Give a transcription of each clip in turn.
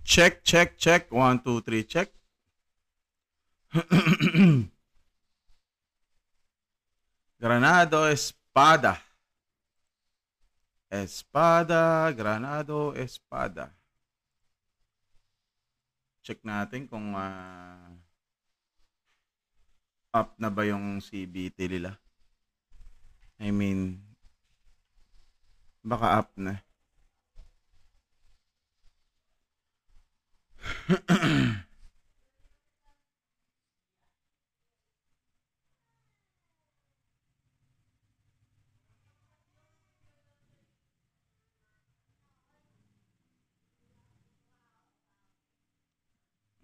Check, check, check. 1, 2, 3, check. Granado, espada. Espada, granado, espada. Check natin kung up na ba yung CBT nila. I mean, baka up na.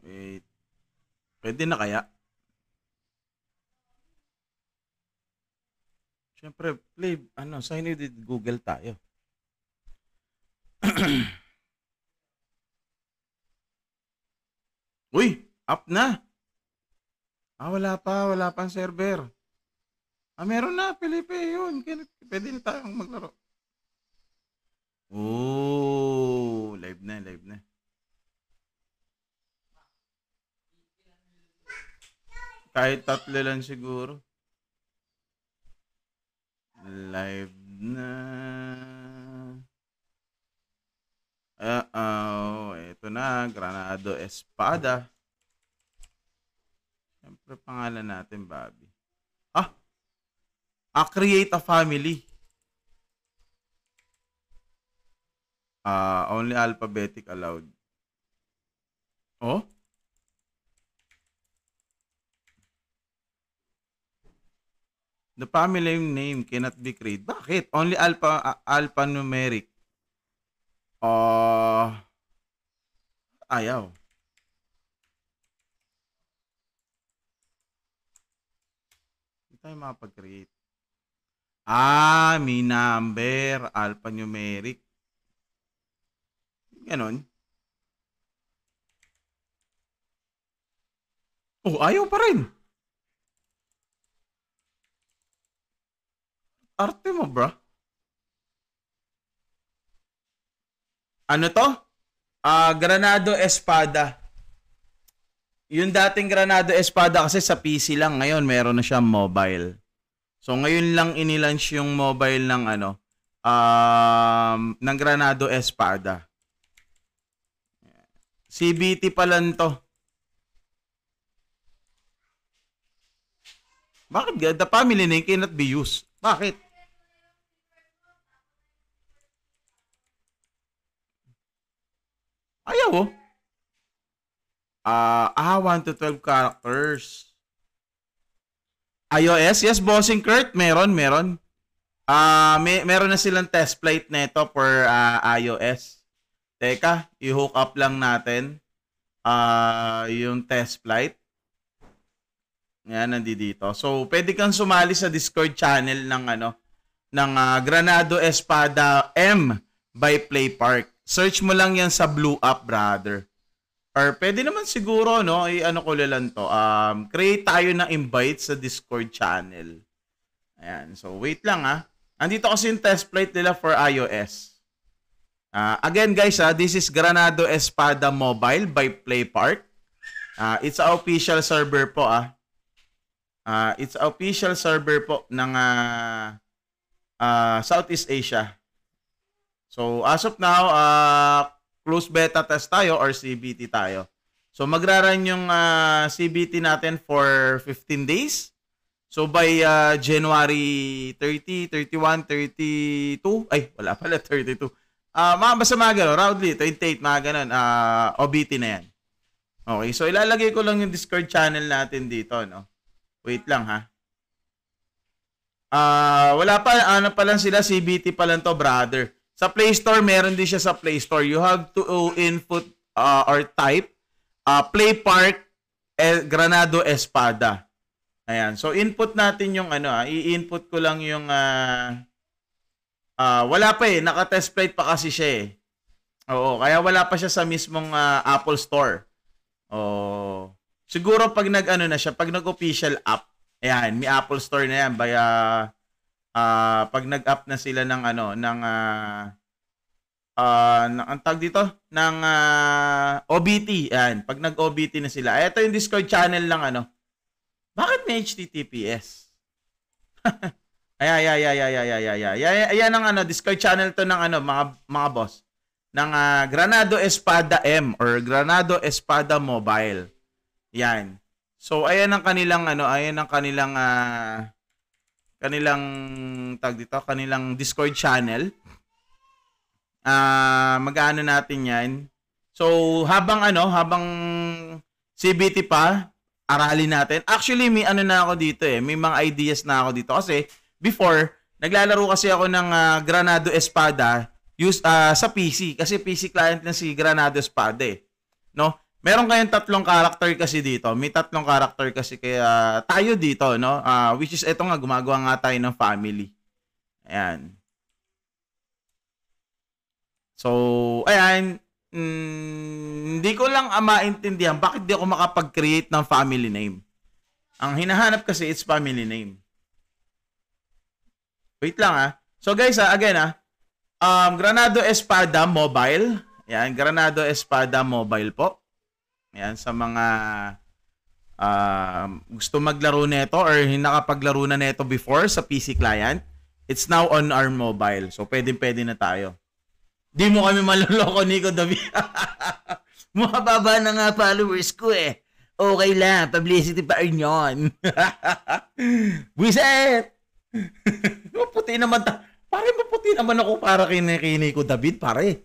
Wait. Pwede na kaya? Siyempre, play, sign in with Google tayo. Uy, up na. Wala pa ang server. Meron na, Felipe, yun. Pwede na tayong maglaro. Oh, live na, live na. Kahit tatlo lang siguro. Live na. Ito na, Granado Espada. Siyempre, pangalan natin, Bobby. Create a family. Only alphabetic allowed. Oh? The family name cannot be created. Bakit? Only alphanumeric. Ayaw. Hindi tayo makapag-create. May number. Alphanumeric. Ganon. Ayaw pa rin. Arte mo, bro. Ano to? Granado Espada. Yung dating Granado Espada kasi sa PC lang. Ngayon, meron na siyang mobile. So, ngayon lang inilaunch yung mobile ng ng Granado Espada. CBT pa lang to. Bakit? The family name cannot be used. Bakit? Ayaw, 1 to 12 characters. iOS? Yes, Bossing Kurt. Meron. Meron na silang test flight neto for iOS. Teka, i-hook up lang natin yung test flight. Yan, nandito. So, pwede kang sumali sa Discord channel ng Granado Espada M by Play Park. Search mo lang yan sa Blue App, brother. Or pwede naman siguro, ko lang to. Create tayo ng invite sa Discord channel. Ayan. So, wait lang, Andito kasi yung test flight nila for iOS. Again, guys, this is Granado Espada Mobile by Play Park. It's a official server po, It's a official server po ng Southeast Asia. So, as of now, close beta test tayo or CBT tayo. So, magra-run yung CBT natin for 15 days. So, by January 30, 31, 32, wala pala, 32. Basta mga gano'n, roundly, 28, mga gano'n, OBT na yan. Okay, so ilalagay ko lang yung Discord channel natin dito, Wait lang, wala pa, pa lang sila, CBT pa lang to, brother. Sa Play Store, meron din siya sa Play Store. You have to input or type Play Park Granado Espada. Ayan. So, input natin yung i-input ko lang yung wala pa naka-test flight pa kasi siya Oo, kaya wala pa siya sa mismong Apple Store. Siguro pag na siya, pag nag-official app, ayan, may Apple Store na yan pag nag-up na sila ng ang tag dito ng OBT. Ayan, pag nag-OBT na sila. Ito yung Discord channel lang ano. Bakit may HTTPS? Ayan ang ano, Discord channel to ng ano, mga boss. Ng Granado Espada M or Granado Espada Mobile. Yan. So ayan ang kanilang ano, ayan ang kanilang tag dito, kanilang Discord channel. Mag-aano natin 'yan. So habang CBT pa, aralin natin. Actually, may ano na ako dito may mga ideas na ako dito kasi before naglalaro kasi ako ng Granado Espada sa PC kasi PC client na si Granado Espada no? Meron kayong 3 character kasi dito. May 3 character kasi kaya tayo dito, no? Which is eto nga, gumagawa nga tayo ng family. Ayan. So, ayan. Hindi ko lang maintindihan bakit di ako makapag-create ng family name. Ang hinahanap kasi it's family name. Wait lang So guys again Granado Espada Mobile. Ayan, Granado Espada Mobile po. Ayan, sa mga gusto maglaro nito or nakapaglaro na nito before sa PC client, it's now on our mobile. So, pwede na tayo. Di mo kami maloloko, Nico David. Mababa na nga followers ko Okay lang, publicity pa rin yun. Buiset! Maputi naman maputi naman ako para kay Nico David, pare.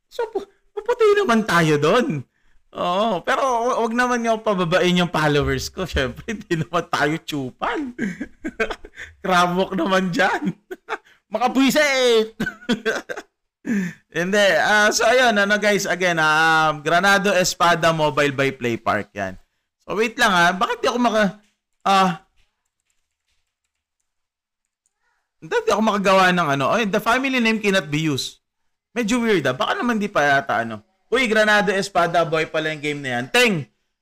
So, maputi naman tayo doon. Oo, pero wag naman niyo pababain yung followers ko. Syempre, hindi naman tayo tsupan. Krabok naman dyan. Makabuisit! Hindi. So, ayun, guys, again, Granado Espada Mobile by Play Park, yan. So, wait lang, bakit di ako hindi ako makagawa ng the family name cannot be used. Medyo weird, baka naman di pa yata, Uy, Granado Espada Boy pala yung game na yan. Teng,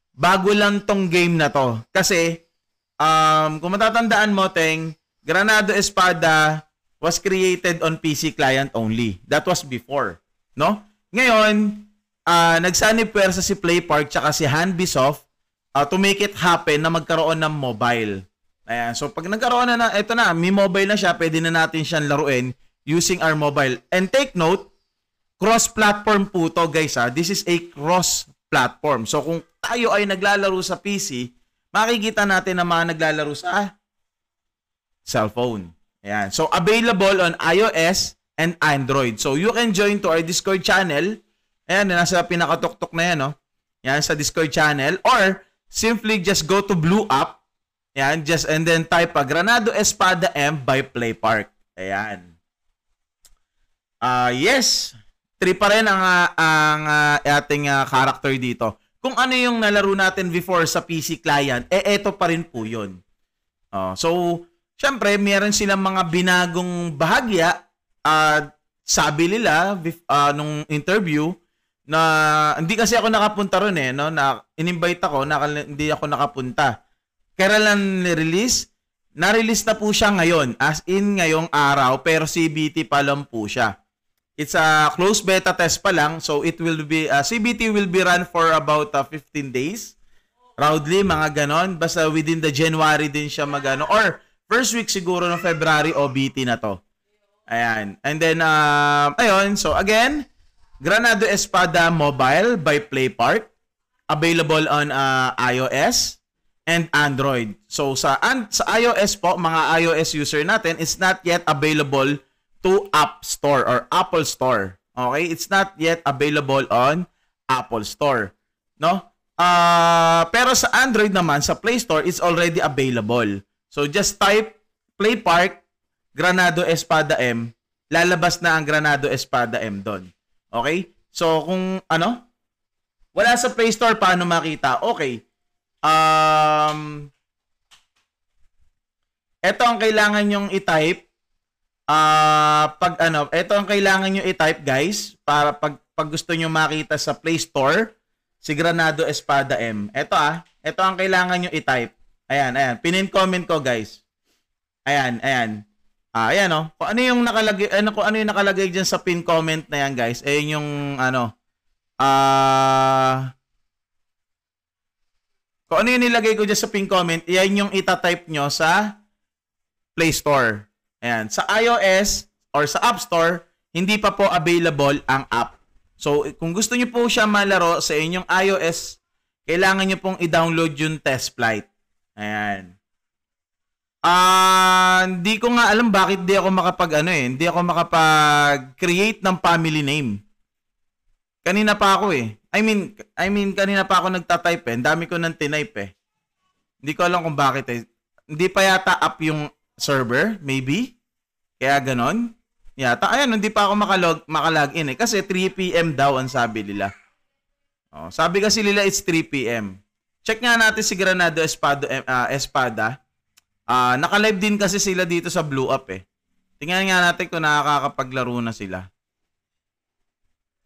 bago lang tong game na to. Kasi, kung matatandaan mo, Teng, Granado Espada was created on PC client only. That was before, no? Ngayon, nagsanib pwersa si Play Park tsaka si Hanbisoft to make it happen na magkaroon ng mobile. Ayan, so pag nagkaroon na, ito na, may mobile na siya, pwede na natin siyang laruin using our mobile. And take note, cross-platform po to guys This is a cross-platform. So kung tayo ay naglalaro sa PC, makikita natin na mga naglalaro sa cellphone. Ayan. So available on iOS and Android. So you can join to our Discord channel. Ayan, nasa pinakatuktok na yan, no? Yan, sa Discord channel. Or simply just go to Blue App. Ayan, and then type Granado Espada M by Play Park. Ayan. Yes. 3 pa rin ang ating character dito. Kung ano yung nalaro natin before sa PC client, eto pa rin po yun. So, syempre, meron silang mga binagong bahagya. Sabi nila nung interview na hindi kasi ako nakapunta ron no? Na in-invite ako, hindi ako nakapunta. Kailan release? Na-release na po siya ngayon, as in ngayong araw, pero CBT pa lang po siya. It's a closed beta test pa lang, so it will be CBT will be run for about 15 days. Roundly, mga ganon. Basta within the January din siya magano or first week siguro ng February OBT na to. Ayan. And then ayun, so again, Granado Espada Mobile by Play Park, available on iOS and Android. So sa iOS po, mga iOS user natin, it's not yet available to App Store or Apple Store. Okay? It's not yet available on Apple Store. No? Pero sa Android naman, sa Play Store, it's already available. So just type Play Park Granado Espada M, lalabas na ang Granado Espada M doon. Okay? So kung wala sa Play Store, paano makita? Okay. Ito ang kailangan nyong i-type. Ito ang kailangan nyo i-type, guys, para pag gusto nyo makita sa Play Store, si Granado Espada M. Ito ang kailangan nyo i-type. Ayan. Pinin comment ko, guys. Ayan. Ayan oh. Kung ano yung nakalagay, kung ano yung nakalagay diyan sa pin comment na yan, guys. Ayun yung ano, kung ano yung nilagay ko diyan sa pin comment, yan yung ita-type nyo sa Play Store. Ayan, sa iOS or sa App Store, hindi pa po available ang app. So, kung gusto niyo po siya malaro sa inyong iOS, kailangan niyo pong i-download yung test flight. Ayan. Hindi ko nga alam bakit hindi ako hindi ako makapag-create ng family name. Kanina pa ako eh. I mean kanina pa ako nagta-type eh. Dami ko nang tinype eh. Hindi ko alam kung bakit eh. Hindi pa yata up yung server, maybe. Kaya ganon. Yata, ayan, hindi pa ako makalog in eh. Kasi 3 PM daw ang sabi nila. Oh, sabi kasi nila it's 3 PM. Check nga natin si Granado Espada. Naka-live din kasi sila dito sa Blue Up eh. Tingnan nga natin kung nakakapaglaro na sila.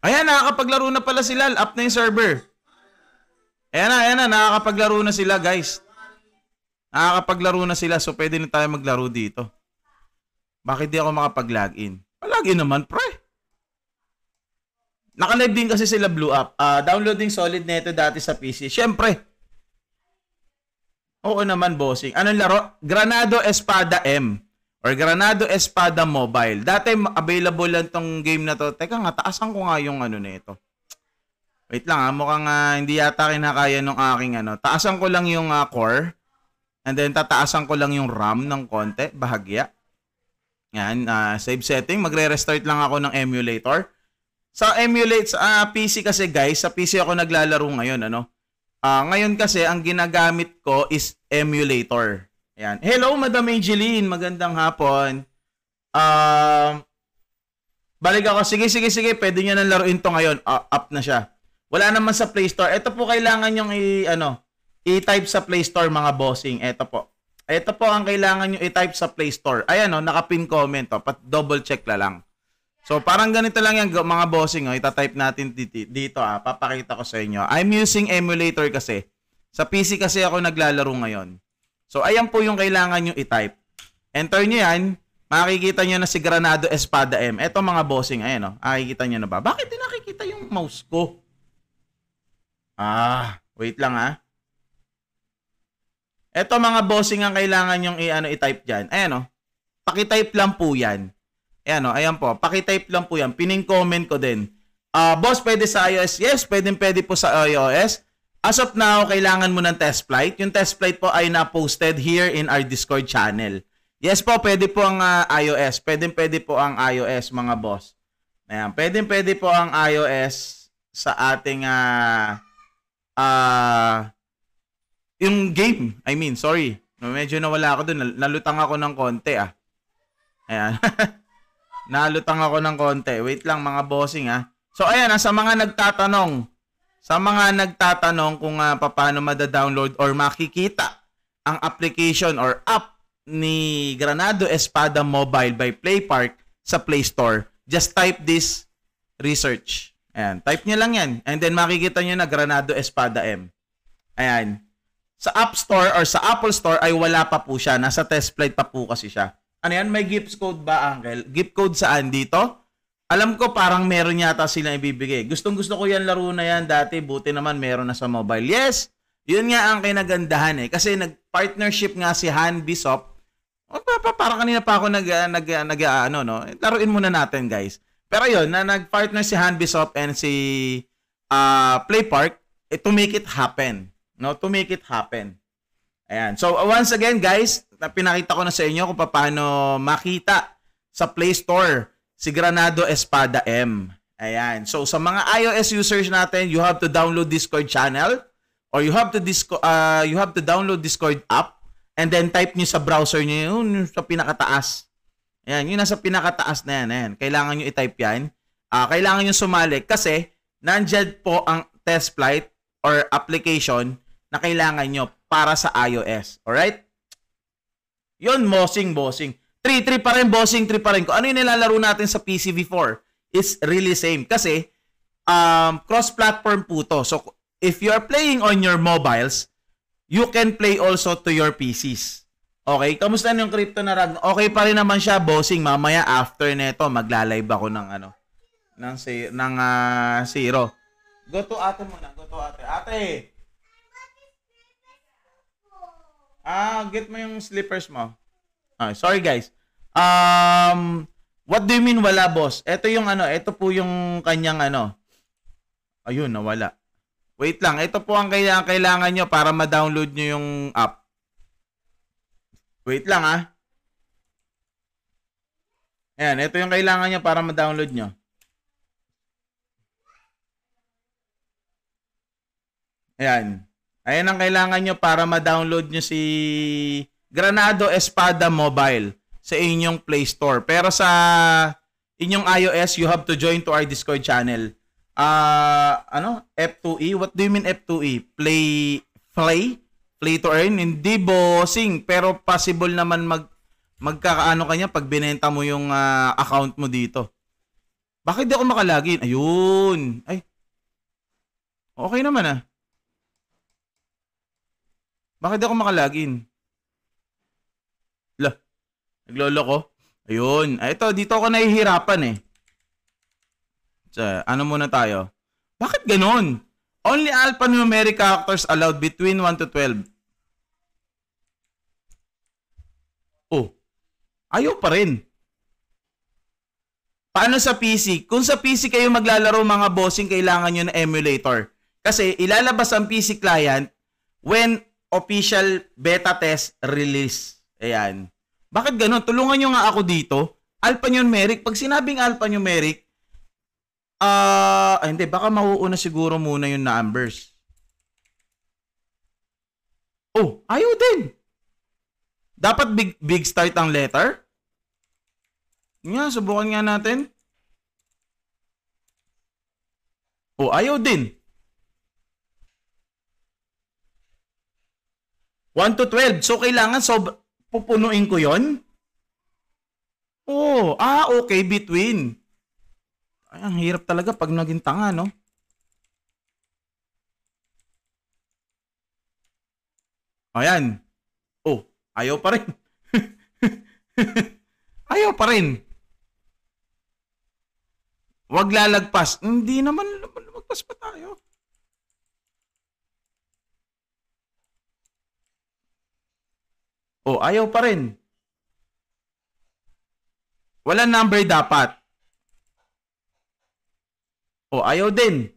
Ayan, nakakapaglaro na pala sila. Up na yung server. Ayan na, nakakapaglaro na sila, guys. Nakakapaglaro na sila, so pwede na tayo maglaro dito. Bakit di ako makapag-login? Login naman, pre. Naka-live din kasi sila Blue Up. Downloading solid neto dati sa PC. Siyempre. Oo naman, bossing. Anong laro? Granado Espada M. Or Granado Espada Mobile. Dati available lang tong game na to. Teka nga, taasan ko nga yung ano nito. Wait lang mukhang hindi yata kinakaya nung aking ano. Taasan ko lang yung core. And then tataasan ko lang yung RAM ng konti. Bahagya. Yan, save setting. Magre-restart lang ako ng emulator. Sa PC kasi guys, sa PC ako naglalaro ngayon, ano? Ngayon kasi ang ginagamit ko is emulator. Ayan. Hello, Madam Angeline. Magandang hapon. Balik ako. Sige. Pwede nyo nang laruin to ngayon. Up na siya. Wala naman sa Play Store. Ito po kailangan yung i-type sa Play Store, mga bossing. Ito po. Ito po ang kailangan nyo i-type sa Play Store. Ayan naka-pin comment. Double check lang. So, parang ganito lang yan, mga bossing. Ita-type natin dito. Papakita ko sa inyo. I'm using emulator kasi. Sa PC kasi ako naglalaro ngayon. So, ayan po yung kailangan nyo i-type. Enter nyo yan. Makikita nyo na si Granado Espada M. Ito mga bossing. Ayan Makikita nyo na ba? Bakit di nakikita yung mouse ko? Wait lang Ito mga bossing ang kailangan yung i-type dyan. Ayan Pakitype lang po yan. Ayan po. Pakitype lang po yan. Pining comment ko din. Boss, pwede sa iOS? Yes, pwede po sa iOS. As of now, kailangan mo ng test flight. Yung test flight po ay na-posted here in our Discord channel. Yes po, pwede po ang iOS. Pwede po ang iOS, mga boss. Ayan, pwede po ang iOS sa ating yung game. Sorry. Medyo nawala ako dun. Nalutang ako ng konti Ayan. Nalutang ako ng konti. Wait lang, mga bossing So ayan, sa mga nagtatanong kung paano mada-download or makikita ang application or app ni Granado Espada Mobile by PlayPark sa Play Store, just type this research. Ayan, type nyo lang yan. And then makikita nyo na Granado Espada M. Ayan. Sa App Store or sa Apple Store ay wala pa po siya. Nasa test flight pa po kasi siya. Ano yan? May gift code ba, Uncle? Gift code saan dito? Alam ko parang meron yata silang ibibigay. Gustong-gusto ko yan laro na yan dati. Buti naman meron na sa mobile. Yes! Yun nga ang kinagandahan Kasi nag-partnership nga si Han Bishop. Parang kanina pa ako laruin muna natin, guys. Pero yun, nag-partner si Han Bishop and si PlayPark to make it happen. To make it happen. Ayan. So, once again, guys, pinakita ko na sa inyo kung paano makita sa Play Store si Granado Espada M. Ayan. So, sa mga iOS users natin, you have to download Discord channel or you have to download Discord app and then type nyo sa browser nyo yun sa pinakataas. Ayan. Yun nasa pinakataas na yan. Ayan. Kailangan nyo i-type yan. Kailangan nyo sumali kasi nandyan po ang test flight or application na kailangan nyo para sa iOS. Alright? Yun, bossing. 3 pa rin, bossing, 3 pa rin. Kung ano yung nilalaro natin sa PC before, it's really same. Kasi, cross-platform po to. So, if you're playing on your mobiles, you can play also to your PCs. Okay, kamusta na yung crypto na Ragnar? Okay pa rin naman siya, bossing. Mamaya after neto, magla-live ako ng ano, zero. Go to ate muna, go to ate. Ate. Get mo yung slippers mo. Sorry guys. What do you mean wala, boss? Ito yung ano, ito po yung kanyang ano. Ayun, nawala. Wait lang, ito po ang kailangan nyo para ma-download nyo yung app. Wait lang Ayan, ito yung kailangan nyo para ma-download nyo. Ayan. Ayan ang kailangan nyo para ma-download nyo si Granado Espada Mobile sa inyong Play Store. Pero sa inyong iOS, you have to join to our Discord channel. F2E? What do you mean F2E? Play to earn? Hindi, bossing. Pero possible naman magkakaano kanya pag binenta mo yung account mo dito. Bakit di ako makalagin? Ayun. Ay. Okay naman Bakit di ako makalagin? Nagloloko. Ayun. Ito, dito ako nahihirapan So, ano muna tayo? Bakit ganun? Only alphanumeric characters allowed between 1 to 12. Oh, ayaw pa rin. Paano sa PC? Kung sa PC kayo maglalaro mga bossing, kailangan nyo na emulator. Kasi ilalabas ang PC client when official beta test release. Ayan. Bakit ganun? Tulungan nyo nga ako dito. Alphanumeric. Pag sinabing alphanumeric, hindi. Baka mauuna siguro muna yung numbers. Oh, ayaw din. Dapat big start ang letter? Nga, subukan nga natin. Oh, ayaw din. 1 to 12. So, kailangan pupunuin ko yon. Oh, okay, between. Ay, ang hirap talaga pag naging tanga, no? Ayan. Oh, ayaw pa rin. Ayaw pa rin. Wag lalagpas. Hindi naman lumagpas pa tayo. Oh, ayaw pa rin. Walang number dapat. Oh, ayaw din.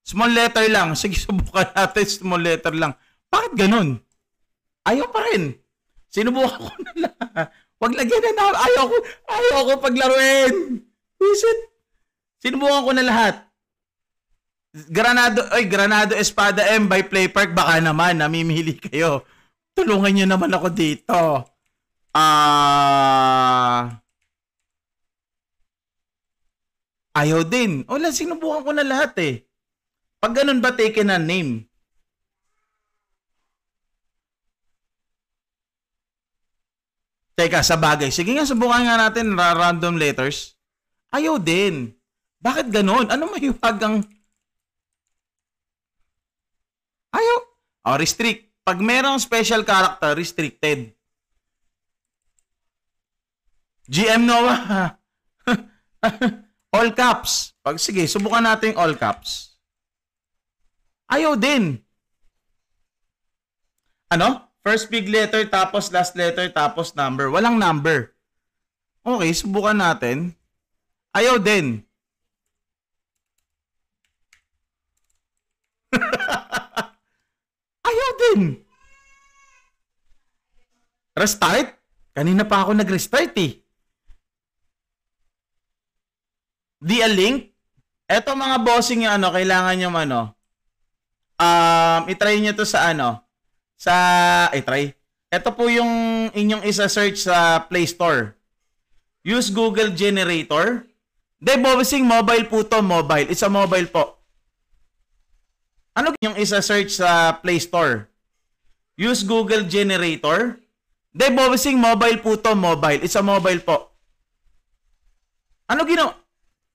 Small letter lang. Sige, subukan natin. Small letter lang. Bakit ganun? Ayaw pa rin. Sinubukan ko na lang. Wag lagyan na. Ayaw ko paglaruin. Visit. Sinubukan ko na lahat. Granado Espada M by Playpark. Baka naman, namimili kayo. Tulungan nyo naman ako dito. Ayaw din. Wala, sinubukan ko na lahat Pag ganun ba, taken a name? Teka, sa bagay. Sige nga, subukan nga natin random letters. Ayaw din. Bakit ganun? Ano mahiwagang... Ayaw. Restrict. Pag merong special character, restricted. GM Noah. All caps. Sige, subukan natin all caps. Ayaw din. Ano? First big letter, tapos last letter, tapos number. Walang number. Okay, subukan natin. Ayaw din. Ayaw din. Restart? Kanina pa ako nag-restart Di a link? Eto mga bossing yung kailangan nyo itry nyo to sa try. Ito po yung inyong isa-search sa Play Store. Use Google Generator. Bossing, mobile po to, mobile. It's a mobile po. Ano yung isa-search sa Play Store? Use Google Generator. Bossing, mobile po to, mobile. It's a mobile po. Ano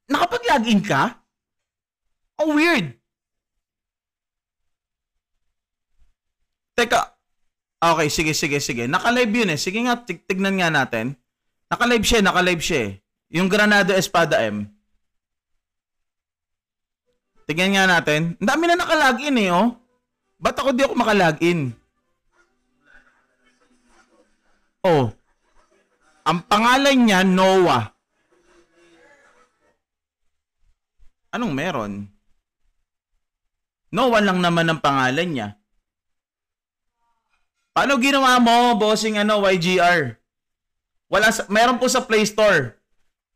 nakapag-login ka? Oh, weird. Teka, Okay, sige, sige, sige. Naka-live yun eh. Sige nga, tignan nga natin. Naka-live siya eh. Yung Granado Espada M. Tignan nga natin. Ang dami na naka-login eh, oh. Ba't ako di ako maka-login? Oh. Ang pangalan niya, Noah. Anong meron? Noah lang naman ang pangalan niya. Paano ginawa mo, bossing YGR? Meron po sa Play Store.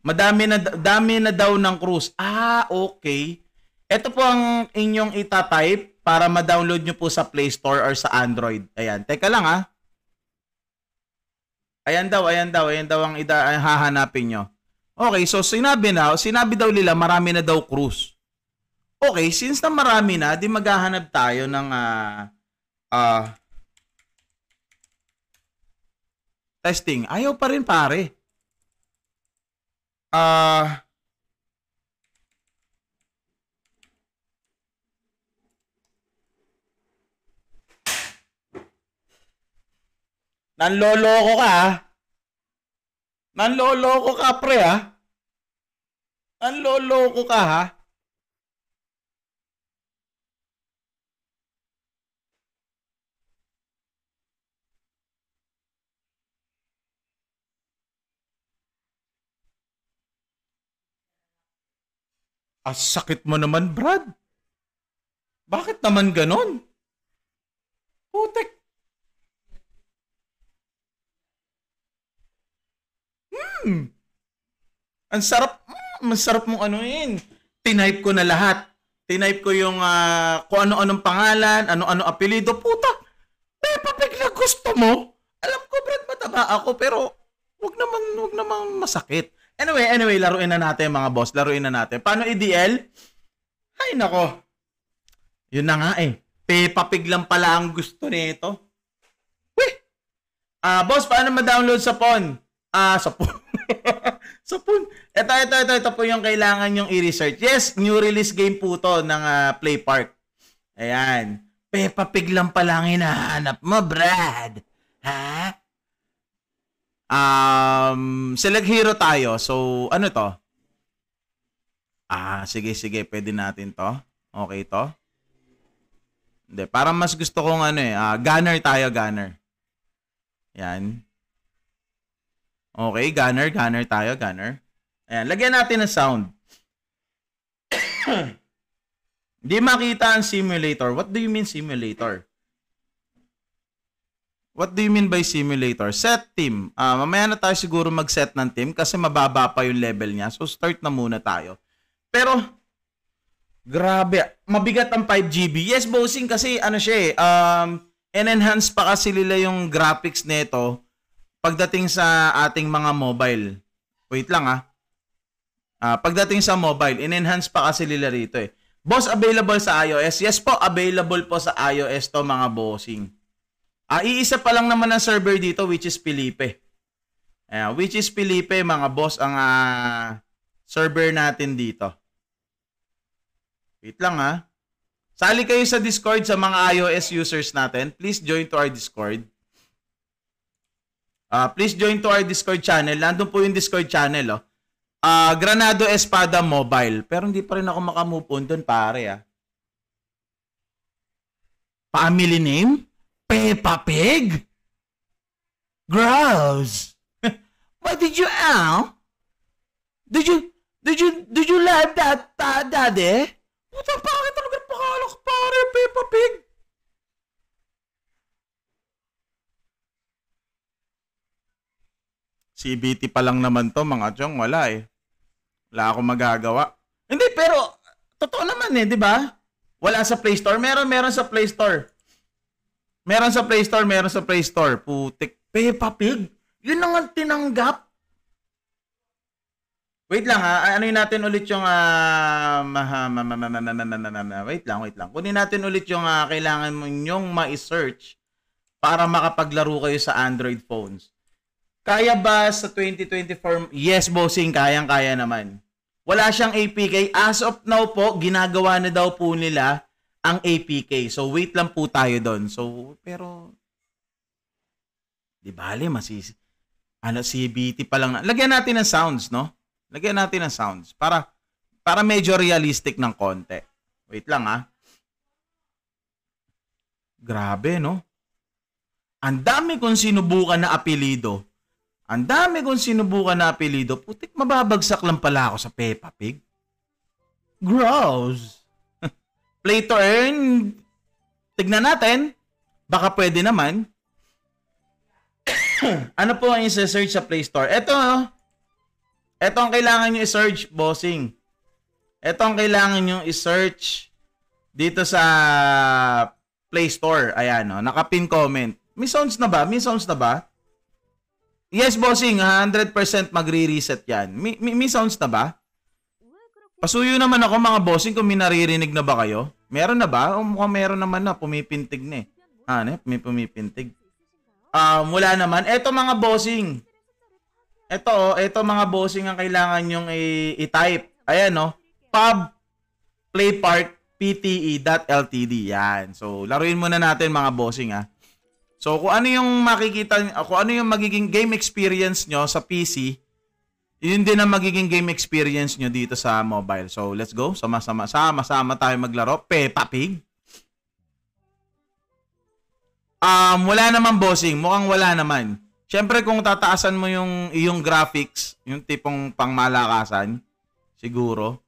Dami na daw ng cruise. Ah, okay. Ito po ang inyong itatype para ma-download nyo po sa Play Store or sa Android. Ayan, teka lang ha. Ayan daw ang hahanapin nyo. Okay, so sinabi daw nila marami na daw cruise. Okay, since na marami na, di maghahanap tayo ng testing. Ayaw pa rin pare. Nanloloko ka ha? Nanloloko ka pre ha? Nanloloko ka ha? Sakit mo naman, Brad. Bakit naman ganon? Putek. Ang sarap, masarap mong anuin. Tinype ko na lahat. Tinype ko yung kung ano-anong pangalan, ano-ano apelido. Puta, Peppa Pig na gusto mo. Alam ko, Brad, mataba ako, pero wag naman masakit. Anyway, laruin na natin mga boss. Laruin na natin. Paano EDL? Ay, nako. Yun na nga eh. Peppa Pig lang pala ang gusto nito. Weh! Boss, paano ma-download sa phone? Sa phone. Sa phone. Ito po yung kailangan yung i-research. Yes, new release game po to ng Play Park. Ayan. Peppa Pig lang pala ang hinahanap mo, Brad. Ha? Select hero tayo. So, ano to? Sige. Pwede natin to. Okay to. Hindi, parang mas gusto kong gunner tayo, gunner. Yan. Okay, gunner tayo, gunner. Ayan, lagyan natin ng sound. Hindi makita ang simulator. What do you mean simulator? What do you mean by simulator? Set team. Mamaya na tayo siguro mag-set ng team kasi mababa pa yung level niya. So start na muna tayo. Pero, grabe. Mabigat ang 5GB. Yes, bossing, kasi siya enhance pa kasi nila yung graphics nito pagdating sa ating mga mobile. Wait lang pagdating sa mobile, in-enhance pa kasi nila rito eh. Boss, available sa iOS? Yes po, available po sa iOS to mga bossing. Iisa pa lang naman ang server dito, which is Felipe. Which is Felipe, mga boss, ang server natin dito. Wait lang Sali kayo sa Discord sa mga iOS users natin. Please join to our Discord. Please join to our Discord channel. Nandun po yung Discord channel, Granado Espada Mobile. Pero hindi pa rin ako makamove on doon, pare, Family name? Peppa Pig? Gross. What did you Did you like that, daddy? Puta, bakit talaga pakalak, pare, Peppa Pig? CBT pa lang naman to, mga chong, wala Wala akong magagawa. Hindi, pero totoo naman di ba? Wala sa Play Store. Meron sa Play Store. Meron sa Play Store. Putik. Peppa Pig? Yun lang ang tinanggap. Wait lang Anuin natin ulit yung wait lang. Kunin natin ulit yung kailangan mo nyong ma-search para makapaglaro kayo sa Android phones. Kaya ba sa 2024? Yes, bossing, kayang-kaya naman. Wala siyang APK. As of now po, ginagawa na daw po nila ang APK. So, wait lang po tayo doon. So, pero Di bale, CBT pa lang. Lagyan natin ng sounds, no? Lagyan natin ng sounds para medyo realistic ng konti. Wait lang, ha? Grabe, no? Ang dami kong sinubukan na apelido. Putik, mababagsak lang pala ako sa Peppa Pig. Gross. Play to earn. Tignan natin. Baka pwede naman. Ano po ang isa-search sa Play Store? Ito ang kailangan nyo i-search, bossing. Ito ang kailangan nyo i-search dito sa Play Store. Ayan, naka-pin comment. May sounds na ba? Yes, bossing. 100% magre-reset yan. May sounds na ba? Pasuyo naman ako, mga bossing, kung may naririnig na ba kayo. Meron na ba? O mukhang meron naman na. Pumipintig na eh. May pumipintig. Wala naman. Eto mga bossing. Ito mga bossing ang kailangan nyong i-type. Ayan, no? Pub Playpark PTE.ltd. Yan. So, laruin muna natin mga bossing, ha. So, kung ano yung magiging game experience nyo sa PC, yun din ang magiging game experience nyo dito sa mobile. So, let's go. Sama-sama tayo maglaro. Peppa Pig. Wala naman, bossing. Mukhang wala naman. Siyempre, kung tataasan mo yung graphics, yung tipong pangmalakasan, siguro.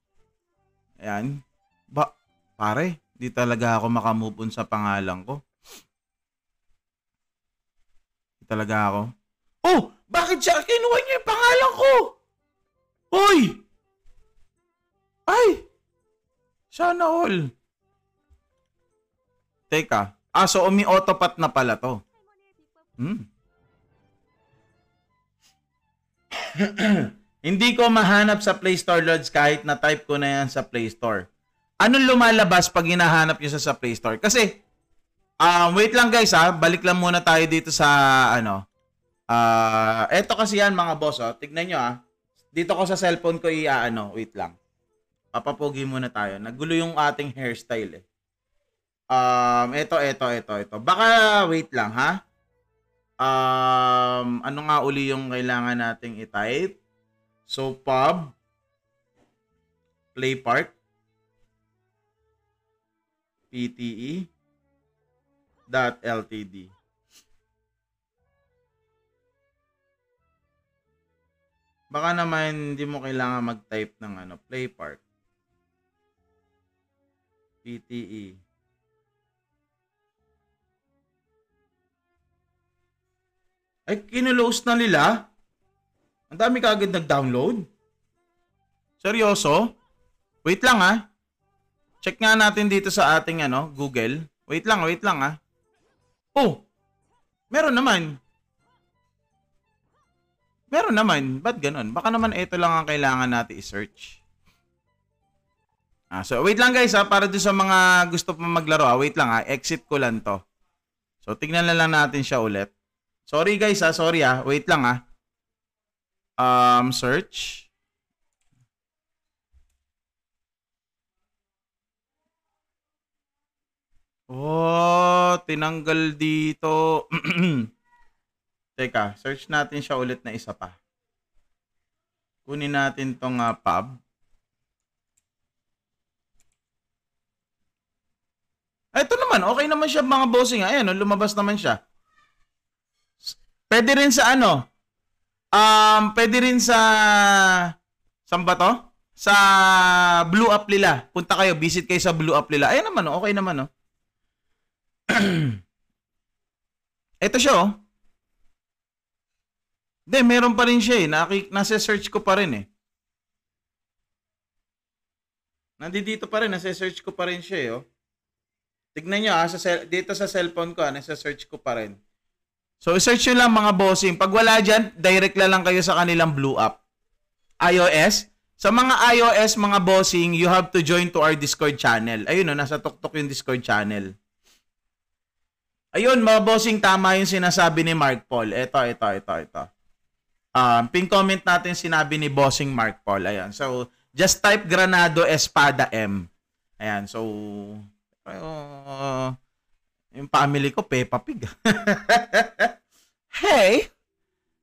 Ayan. Pare, di talaga ako makamove on sa pangalan ko. Di talaga ako. Oh! Bakit siya kinuha niya yung pangalan ko? Hoy! Ay! Sana all. Teka. So umi-autopat na pala to. Hindi ko mahanap sa Play Store, Lods, kahit na type ko na yan sa Play Store. Anong lumalabas pag hinahanap nyo sa Play Store? Kasi, wait lang guys, ha. Balik lang muna tayo dito sa, eto kasi yan mga boss, tignan nyo, ha. Dito ko sa cellphone ko wait lang. Papapogi muna tayo. Nagulo yung ating hairstyle, eh. Ito. Baka wait lang, ha? Ano nga uli yung kailangan nating i-type? So, pub Playpark PTE.ltd. Baka naman hindi mo kailangan mag-type ng Playpark PTE. Ay, kinulose na nila? Ang dami kaagad nag-download? Seryoso? Wait lang, ha? Check nga natin dito sa ating Google. Wait lang, ha? Oh! Meron naman. Ba't ganun? Baka naman ito lang ang kailangan natin i-search. So wait lang guys, ha? Para doon sa mga gusto pa maglaro, ha? Wait lang, ha? Exit ko lang to. So tignan na lang natin siya ulit. Sorry guys, ha? Sorry, ha? Wait lang, ha? Search. Oh, tinanggal dito. Teka, search natin siya ulit na isa pa. Kunin natin tong pub. Ito naman, okay naman siya mga bossing. Ayan, lumabas naman siya. Pwede rin sa pwede rin sa, saan ba to? Sa Blue App Lila. Punta kayo, visit kayo sa Blue App Lila. Ayan naman, okay naman, Ito siya, Hindi, meron pa rin siya, nasa search ko pa rin, Nandito pa rin, nasa search ko pa rin siya, Tignan nyo, dito sa cellphone ko, nasa search ko pa rin. So, search nyo lang mga bossing. Pag wala dyan, direct lang kayo sa kanilang Blue App. iOS. Sa mga iOS, mga bossing, you have to join to our Discord channel. Ayun, nasa tuktok yung Discord channel. Ayun, mga bossing, tama yung sinasabi ni Mark Paul. Ito. Pin comment natin sinabi ni bossing Mark Paul. Ayan. So, just type Granado Espada M. Ayan. So, yung family ko, Peppa Pig. Hey,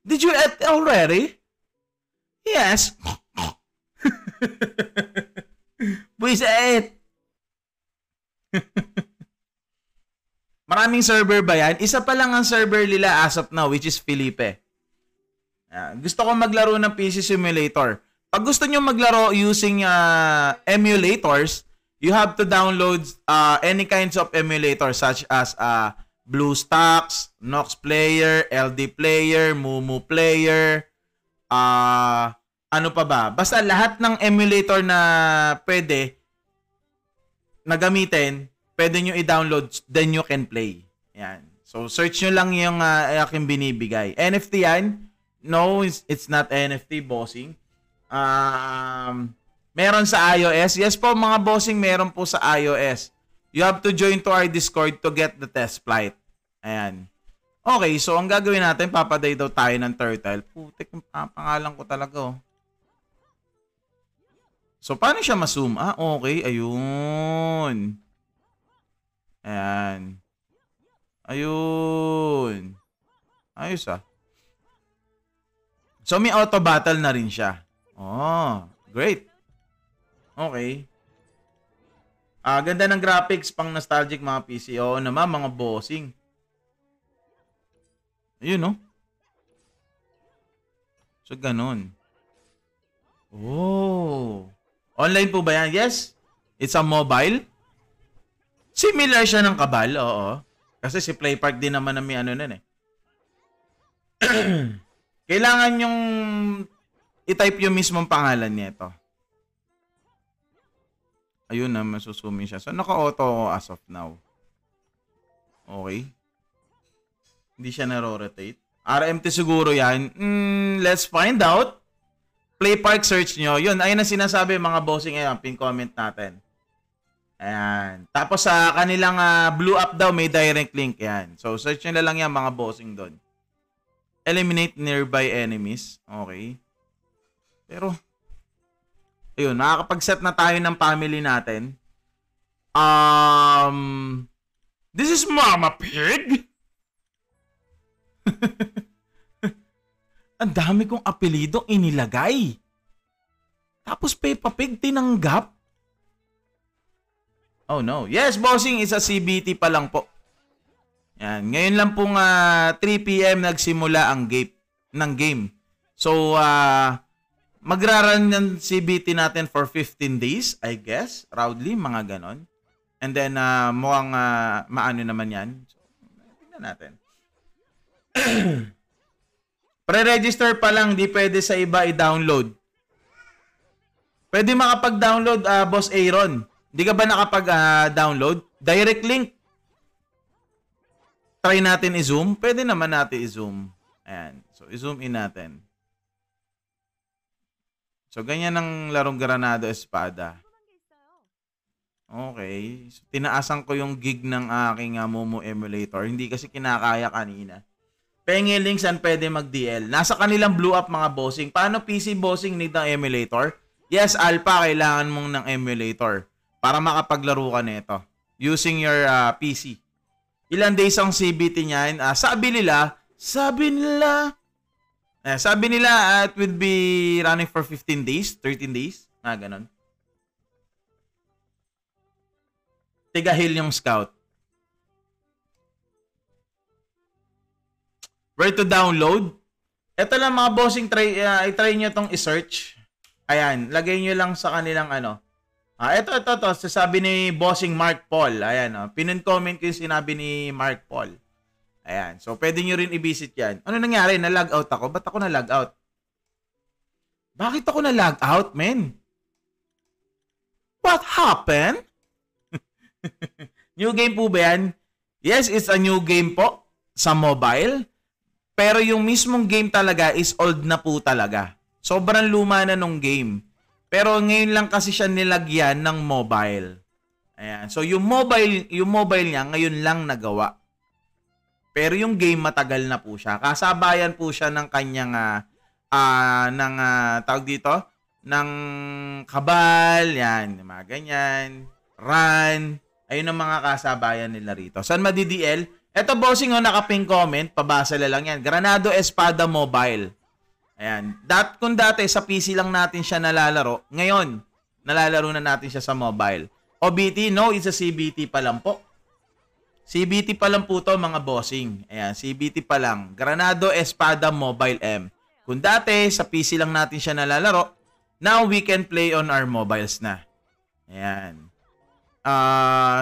did you eat already? Yes. Buisit. Maraming server ba yan? Isa pa lang ang server nila as of now, which is Felipe. Gusto ko maglaro ng PC Simulator. Pag gusto nyo maglaro using emulators, you have to download any kinds of emulators such as BlueStacks, Nox Player, LD Player, Mumu Player, ano pa ba? Basta lahat ng emulator na pwede na gamitin, pwede nyo i-download, then you can play. Yan. So, search nyo lang yung aking binibigay. NFT yan? No, it's not NFT, bossing. Meron sa iOS. Yes po, mga bossing, meron po sa iOS. You have to join to our Discord to get the test flight. Ayan. Okay, so ang gagawin natin, papaday daw tayo ng turtle. Putik, pangalan ko talaga, oh. So, paano siya ma-zoom? Okay. Ayun. Ayan. Ayun. Ayos, ah. So, may auto battle na rin siya. Oh, great. Okay. Ganda ng graphics, pang nostalgic mga PC. Oo naman, mga bossing. Ayun, no? So, ganun. Oh. Online po ba yan? Yes. It's a mobile. Similar siya ng Kabal, oo. Kasi si Playpark din naman na may ano nun eh. Kailangan yung i-type yung mismong pangalan nito. Ayun na, masusumi siya. So, naka-auto ako as of now. Okay. Hindi siya naro-rotate. RMT siguro yan. Let's find out. Playpark search nyo. Yun, ayun na sinasabi mga bossing. Ayan, pin comment natin. Ayan. Tapos sa kanilang blue up daw, may direct link. Ayan. So, search nyo na lang yan mga bossing doon. Eliminate nearby enemies. Okay. Pero, ayun, nakakapag-set na tayo ng family natin. This is Mama Pig. Ang dami kong apelido inilagay. Tapos Peppa Pig tinanggap. Oh no. Yes, bossing, is a CBT pa lang po. Yan. Ngayon lang pong 3 PM nagsimula ang game. So, magra-run ng CBT natin for 15 days, I guess. Roundly, mga ganon. And then, mukhang maano naman yan. So, tingnan natin. Pre-register pa lang, di pwede sa iba i-download. Pwede makapag-download, Boss Aaron. Di ka ba nakapag-download? Direct link. Try natin i-zoom. Pwede naman natin i-zoom. Ayan. So, i-zoom in natin. So, ganyan ang larong Granado Espada. Okay. So, tinaasan ko yung gig ng aking Momo emulator. Hindi kasi kinakaya kanina. Pengi links saan pwede mag-DL. Nasa kanilang blue up mga bossing. Paano PC bossing need ng emulator? Yes, Alpha, kailangan mong ng emulator para makapaglaro ka nito using your PC. Ilan days ang CBT niyan? Sabi nila, it will be running for 15 days, 13 days. Ganon. Tigahil yung scout. Where to download? Ito lang mga bossing, i-try nyo itong i-search. Ayan, lagay nyo lang sa kanilang ano. Ito, sasabi ni bossing Mark Paul. Ayan, pin-comment ko yung sinabi ni Mark Paul. Ayan, so pwede nyo rin i-visit yan. Ano nangyari? Na-log out ako? Ba't ako na-log out? Bakit ako na-log out, man? What happened? New game po ba yan? Yes, it's a new game po sa mobile. Pero yung mismong game talaga is old na po talaga. Sobrang luma na nung game. Pero ngayon lang kasi siya nilagyan ng mobile. Ayan. So yung mobile niya ngayon lang nagawa. Pero yung game matagal na po siya. Kasabayan po siya ng kanyang tawag dito, ng Kabal, yan, mga ganyan, Run. Ayun ang mga kasabayan nila rito. Saan madi-DL? Ito, bossing, oh, nakaping comment. Pabasa na lang yan. Granado Espada Mobile. Ayan. Kung dati sa PC lang natin siya nalalaro, ngayon, nalalaro na natin siya sa mobile. OBT, no, it's a CBT pa lang po. CBT pa lang po to, mga bossing. Ayan, CBT pa lang. Granado Espada Mobile M. Kung dati, sa PC lang natin siya nalalaro, now we can play on our mobiles na. Ayan.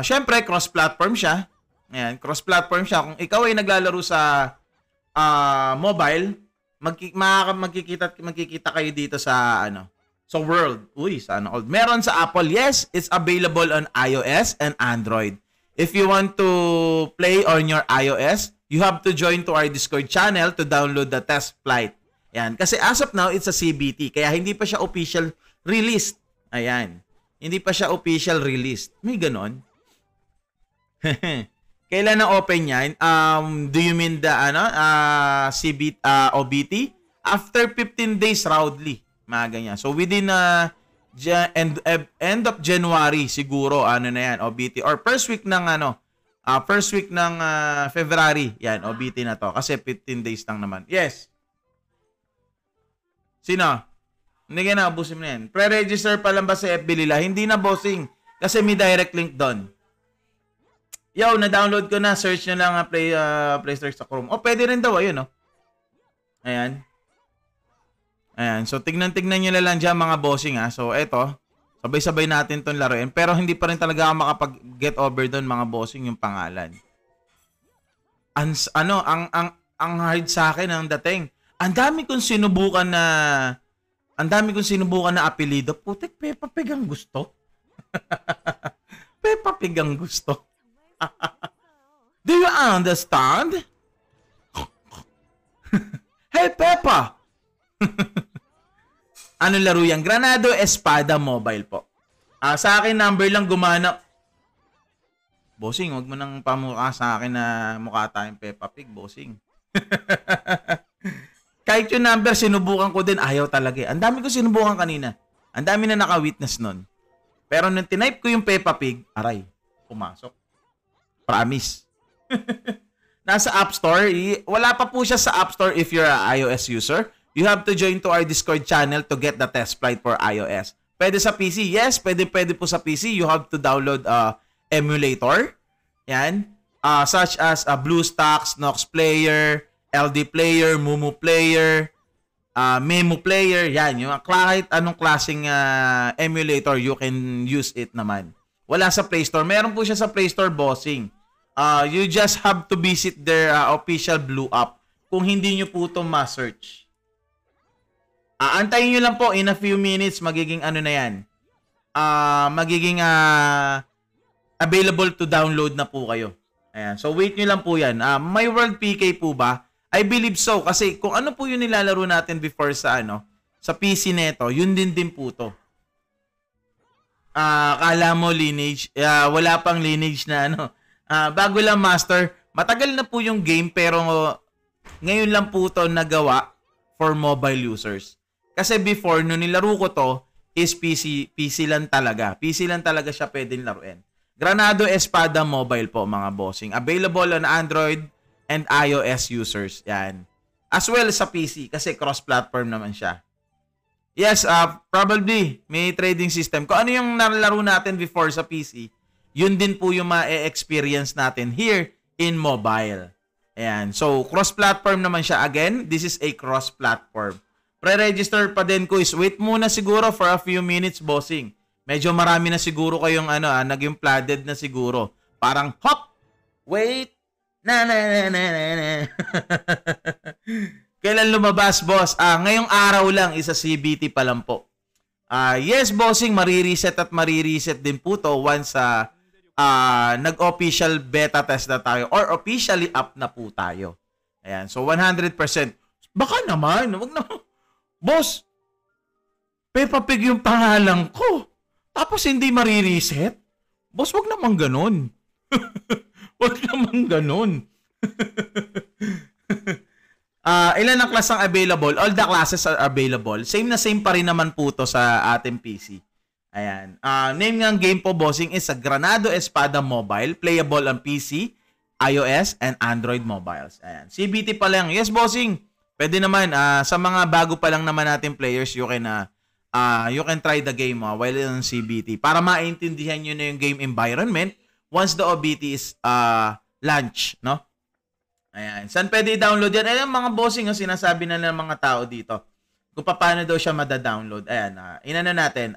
Syempre, cross-platform siya. Ayan, cross-platform siya. Kung ikaw ay naglalaro sa mobile, magkikita kayo dito sa sa world. Uy, sana all. Meron sa Apple, yes, it's available on iOS and Android. If you want to play on your iOS, you have to join to our Discord channel to download the test flight. Ayan, kasi as of now, it's a CBT, kaya hindi pa siya official released. Ayan. Hindi pa siya official released. May ganon. Kailan na open yan? Do you mean the OBT? After 15 days roundly. Mga ganyan. So within end of January siguro na yan, OBT, or first week ng February. Yan, OBT na to kasi 15 days lang naman. Yes. Sino? Hindi ka na, ubusin mo na yan. Pre-register pa lang ba sa FB Lila? Hindi na, bossing. Kasi may direct link doon. Yo, na-download ko na. Search nyo lang Play Store sa Chrome. Oh, pwede rin daw. Ayun, oh. Ayan. Ayan. So, tignan-tignan nyo na lang dyan, mga bossing, ha. So, eto. Sabay-sabay natin itong laruin. Pero hindi pa rin talaga ako makapag-get over doon, mga bossing, yung pangalan. Ang hard sa akin ang dating. Ang dami kong sinubukan na apelido. Putik, Peppa Pig ang gusto. Peppa Pig ang gusto. Do you understand? Hey, Peppa! Anong laro yan? Granado Espada Mobile po. Sa akin, number lang gumana. Bossing, wag mo nang pamukha sa akin na mukha tayong Peppa Pig, bossing. Kahit yung number, sinubukan ko din, ayaw talaga. Ang dami ko sinubukan kanina. Ang dami na naka-witness nun. Pero nung tinype ko yung Peppa Pig, aray, pumasok. Promise. Nasa App Store. Wala pa po siya sa App Store if you're an iOS user. You have to join to our Discord channel to get the test flight for iOS. Pwede sa PC? Yes, pwede po sa PC. You have to download emulator. Yan. Such as BlueStacks, Nox Player, LD Player, Mumu Player, Memo Player. Yan. Yung kahit anong klaseng emulator, you can use it naman. Wala sa Play Store. Meron po siya sa Play Store, bossing. You just have to visit their official Blue app kung hindi nyo po ito ma-search. Antayin nyo lang po, in a few minutes, magiging na yan. Magiging available to download na po kayo. Ayan. So, wait nyo lang po yan. My World PK po ba? I believe so. Kasi kung ano po yung nilalaro natin before sa sa PC neto, yun din po to. Kala mo lineage. Wala pang lineage na bago lang master. Matagal na po yung game pero ngayon lang po to nagawa for mobile users. Kasi before, nung nilaro ko to, is PC lang talaga. PC lang talaga siya pwedeng laruin. Granado Espada Mobile po, mga bossing. Available on Android and iOS users. Yan. As well sa PC, kasi cross-platform naman siya. Yes, probably, may trading system. Kung ano yung nalaro natin before sa PC, yun din po yung ma-experience natin here in mobile. Ayan. So, cross-platform naman siya. Again, this is a cross-platform. Pre-register pa din ko is wait muna siguro for a few minutes, bossing. Medyo marami na siguro kayong naging flooded na siguro. Parang hop, wait, na. Kailan lumabas, boss? Ngayong araw lang, isa CBT pa lang po. Yes, bossing, marireset at marireset din po to once nag-official beta test na tayo or officially up na po tayo. Ayan, so 100%. Baka naman, wag na. Boss, Peppa Pig yung pangalan ko. Tapos hindi marireset? Boss, wag naman ganun. Wag naman ganun. Ilan ang class ang available? All the classes are available. Same na same pa rin naman po to sa ating PC. Ayan. Name ng game po, bossing, is a Granado Espada Mobile, playable on PC iOS and Android mobiles. Ayan. CBT pa lang. Yes, bossing. Pwede naman sa mga bago pa lang naman natin players, you can try the game while on CBT para maintindihan niyo na yung game environment once the OBT is launch, no? Ayan. Saan pwede i-download yan? Ayan, mga bossing, sinasabi na ng mga tao dito. Kung paano daw siya mada-download. Ayan, inana natin.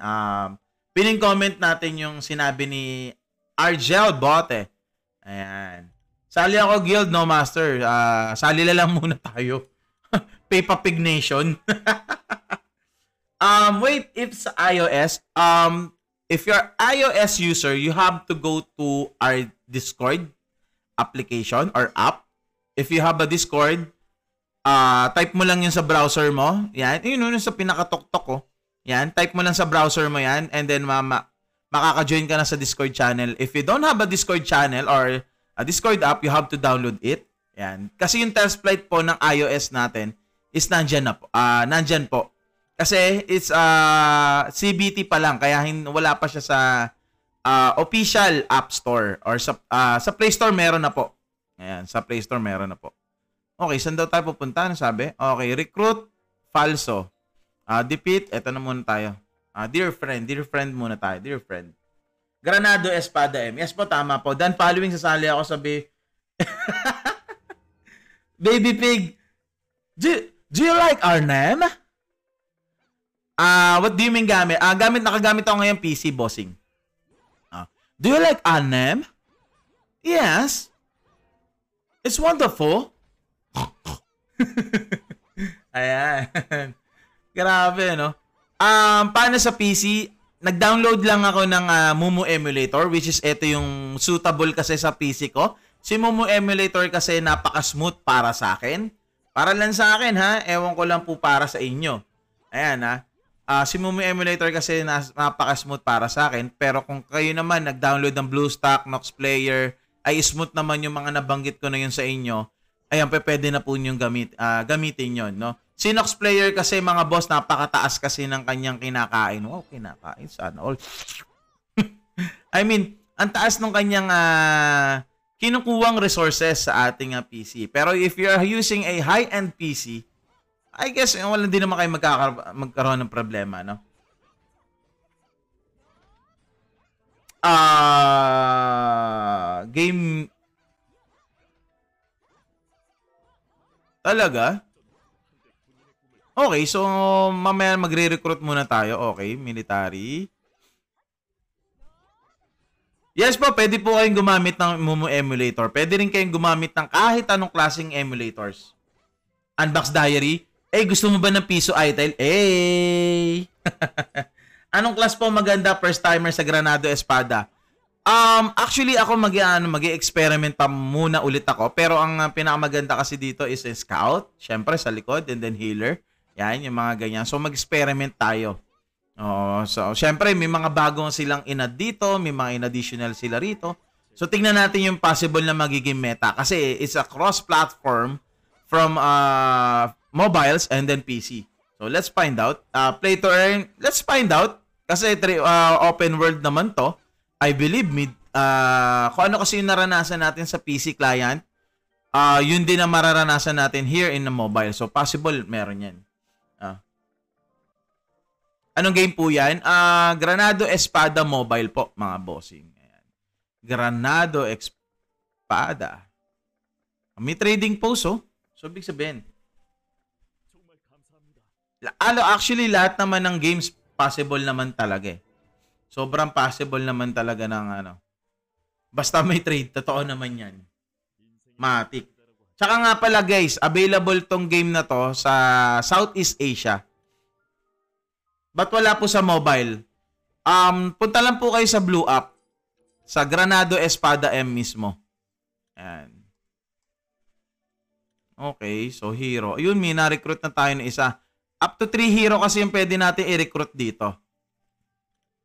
Pining comment natin yung sinabi ni Argel Bote. Ayan. Sali ako guild, no master. Sali na lang muna tayo. Peppa Pig Nation. Wait, if sa iOS, if you're iOS user, you have to go to our Discord application or app. If you have a Discord, type mo lang yun sa browser mo. Yan, yun sa pinakatok-tok ko. Yan, type mo lang sa browser mo yan and then makaka-join ka na sa Discord channel. If you don't have a Discord channel or a Discord app, you have to download it. Yan. Kasi yung test flight po ng iOS natin is nandyan po. Kasi it's CBT pa lang kaya wala pa siya sa official App Store or sa Play Store meron na po. Ayan, sa Play Store meron na po. Okay, saan daw tayo pupunta? Ano sabi? Okay, recruit falso. Defeat, eto na muna tayo. Dear friend muna tayo. Dear friend. Granado Espada M. Yes po, tama po. Dan following, sasali ako sabi. Baby Pig, do you like our name? What do you mean gamit? Nakagamit ako ngayon PC, bossing. Do you like our name? Yes. It's wonderful. Ayan. Grabe, no? Paano sa PC? Nag-download lang ako ng Mumu Emulator, which is ito yung suitable kasi sa PC ko. Si Mumu Emulator kasi napaka-smooth para sa akin. Para lang sa akin, ha? Ewan ko lang po para sa inyo. Ayan, ha? Si Mumu Emulator kasi napaka-smooth para sa akin. Pero kung kayo naman nag-download ng BlueStack, Nox Player, ay smooth naman yung mga nabanggit ko na yun sa inyo, ayan, pwede na po yung gamitin yun, no? Si Nox Player kasi, mga boss, napakataas kasi ng kanyang kinakain. Wow, kinakain. Sana all. I mean, ang taas ng kanyang kinukuwang resources sa ating PC. Pero if you are using a high-end PC, I guess, wala din naman kayo magkaroon ng problema, no? Game... Talaga? Okay, so mamaya magre-recruit muna tayo. Okay, military. Yes po, pwede po kayong gumamit ng Mumu Emulator. Pwede rin kayong gumamit ng kahit anong klaseng emulators. Unbox Diary. Gusto mo ba ng piso iTile? Anong class po maganda first timer sa Granado Espada? Actually ako mag-experiment pa muna ulit ako, pero ang pinakamaganda kasi dito is a scout, syempre sa likod, and then healer. Yan, yung mga ganyan. So mag-experiment tayo. So syempre may mga bagong silang in-add dito, may mga in-additional sila rito. So tingnan natin yung possible na magiging meta kasi it's a cross-platform from mobiles and then PC. So let's find out. Play to earn, let's find out kasi open world naman to. I believe kung ano kasi yung naranasan natin sa PC client, yun din ang mararanasan natin here in the mobile. So possible meron yan. Anong game po yan? Granado Espada Mobile po, mga bossing. Ayan. Granado Espada. May trading post, oh. So, big sabihin. Actually, lahat naman ng games possible naman talaga eh. Sobrang possible naman talaga ng basta may trade, totoo naman yan. Matik. Tsaka nga pala guys, available tong game na to sa Southeast Asia. Ba't wala po sa mobile? Punta lang po kayo sa Blue App. Sa Granado Espada M mismo. Ayan. Okay, so hero. Ayun, may na-recruit na tayo ng isa. Up to 3 hero kasi yung pwede natin i-recruit dito.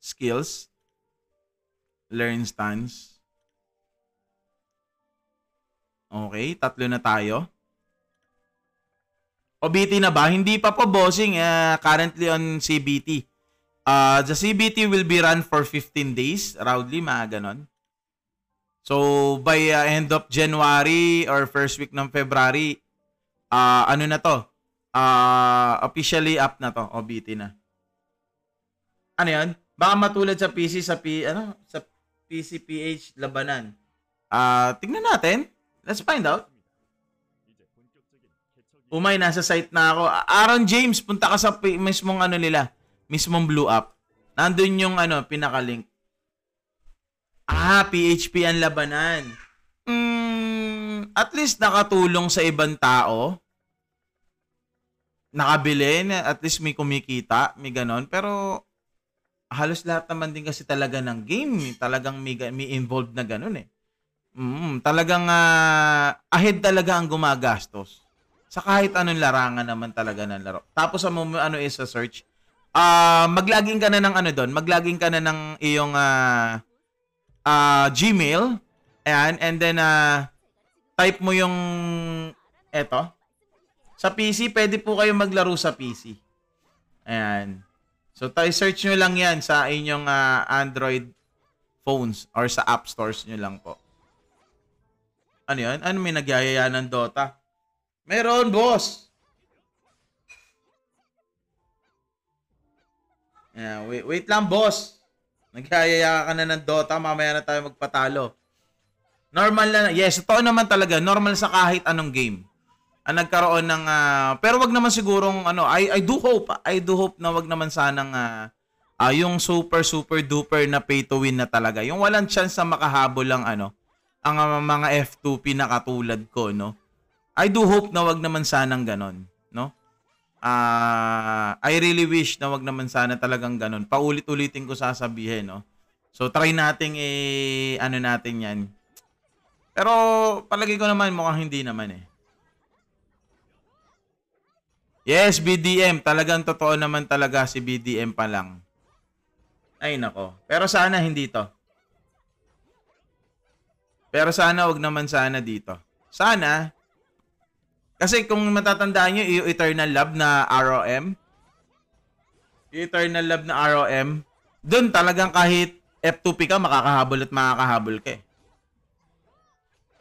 Skills. Learn stance. Okay, 3 na tayo. OBT na ba? Hindi pa po, bossing. Currently on CBT. The CBT will be run for 15 days. Roundly, mga ganon. So, by end of January or first week ng February, ano na to? Officially up na to, OBT na. Ano 'yan? Baka matulad sa PC sa sa PCPH labanan. Tingnan natin. Let's find out. Umay, nasa site na ako. Aaron James, punta ka sa mismong ano nila, mismong Blue Up. Nandun yung pinaka-link. PHP ang labanan. At least nakatulong sa ibang tao. Nakabili, at least may kumikita, may ganon. Pero halos lahat naman din kasi talaga ng game, talagang may involved na ganon eh. Talagang ahead talaga ang gumagastos. Sa kahit anong larangan naman talaga ng laro. Tapos sa search, maglaging ka na ng maglaging ka na ng iyong Gmail. Ayan, and then type mo yung eto. Sa PC, pwede po kayo maglaro sa PC. Ayan. So, search nyo lang yan sa inyong Android phones or sa app stores nyo lang po. Ano yun? Ano may nagyayaya ng Dota? Meron, boss! Yeah, wait lang, boss. Nagyayaya ka na ng Dota, mamaya na tayo magpatalo. Normal na, yes, totoo naman talaga, normal sa kahit anong game. Nagkaroon ng pero wag naman sigurong I do hope na wag naman sanang yung super duper na pay to win na talaga. Yung walang chance na makahabol lang ang mga F2P na katulad ko, no. I do hope na wag naman sanang ganon, no. I really wish na wag naman sana talagang ganon. Paulit-ulitin ko sasabihin, no. So try nating natin 'yan. Pero palagi ko naman mukhang hindi naman eh. Yes, BDM. Talagang totoo naman talaga si BDM pa lang. Ay, nako. Pero sana hindi to. Pero sana wag naman sana dito. Sana. Kasi kung matatandaan nyo, yung Eternal Love na ROM. Yung Eternal Love na ROM. Doon talagang kahit F2P ka, makakahabol at makakahabol ka eh.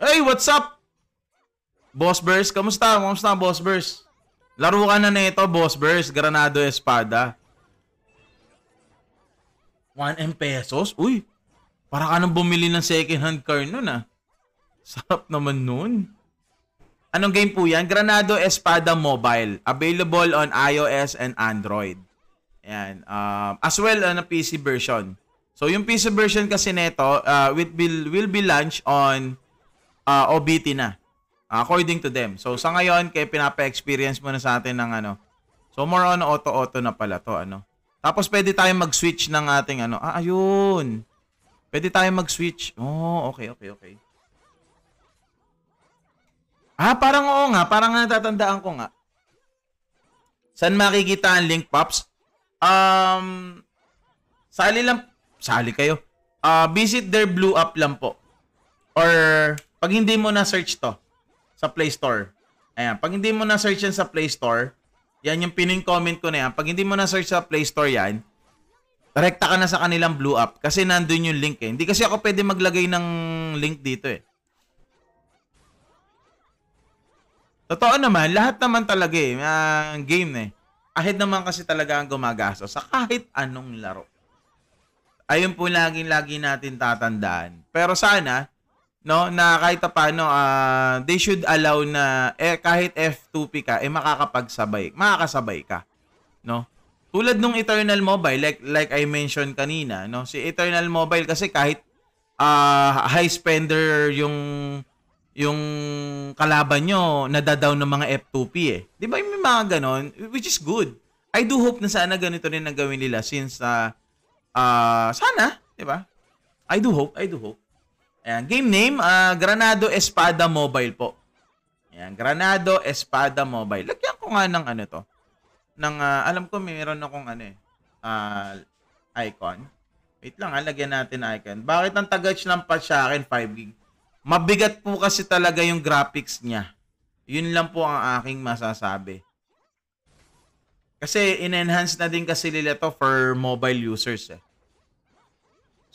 Hey, what's up? Boss Burst, kamusta? Kamusta, Boss Burst? Laro ka na nito, Boss Burst, Granado Espada. 1M pesos? Uy, para ka nang bumili ng second hand car nun ah. Sarap naman nun. Anong game po yan? Granado Espada Mobile. Available on iOS and Android. Ayan. As well on a PC version. So yung PC version kasi nito will be launched on OBT na. According to them. So sa ngayon, kaya pinapa-experience mo na sa atin ng So more on auto-auto na pala to Tapos pwede tayong mag-switch ng ating ayun. Pwede tayong mag-switch. Oh, okay. Parang oo nga, parang natatandaan ko nga. Saan makikita ang link, Pops? Sali kayo. Visit their Blue Up lang po. Or pag hindi mo na search to sa Play Store. Ayan, pag hindi mo na search yan sa Play Store, yan yung pining comment ko na yan. Pag hindi mo na search sa Play Store yan, direkta ka na sa kanilang Blue Up kasi nandun yung link eh. Hindi kasi ako pwede maglagay ng link dito eh. Totoo naman, lahat naman talaga eh, game eh. Ahead naman kasi talaga ang gumagastos sa kahit anong laro. Ayun po lagi natin tatandaan. Pero sana, no, na kahit paano they should allow na kahit F2P ka makakasabay ka, no? Tulad nung Eternal Mobile like I mentioned kanina, no? Si Eternal Mobile kasi kahit high spender yung kalaban nyo nadadown ng mga F2P eh. 'Di ba may mga ganon, which is good. I do hope na sana ganito rin ang gawin nila since sana, 'di ba? I do hope. Ayan, game name, Granado Espada Mobile po. Ayan, Granado Espada Mobile. Lagyan ko nga ng to. Alam ko meron akong icon. Wait lang, lagyan natin icon. Bakit ang tagatch lang pa sa akin 5 GB? Mabigat po kasi talaga yung graphics niya. Yun lang po ang aking masasabi. Kasi in-enhance na din kasi nila to for mobile users eh.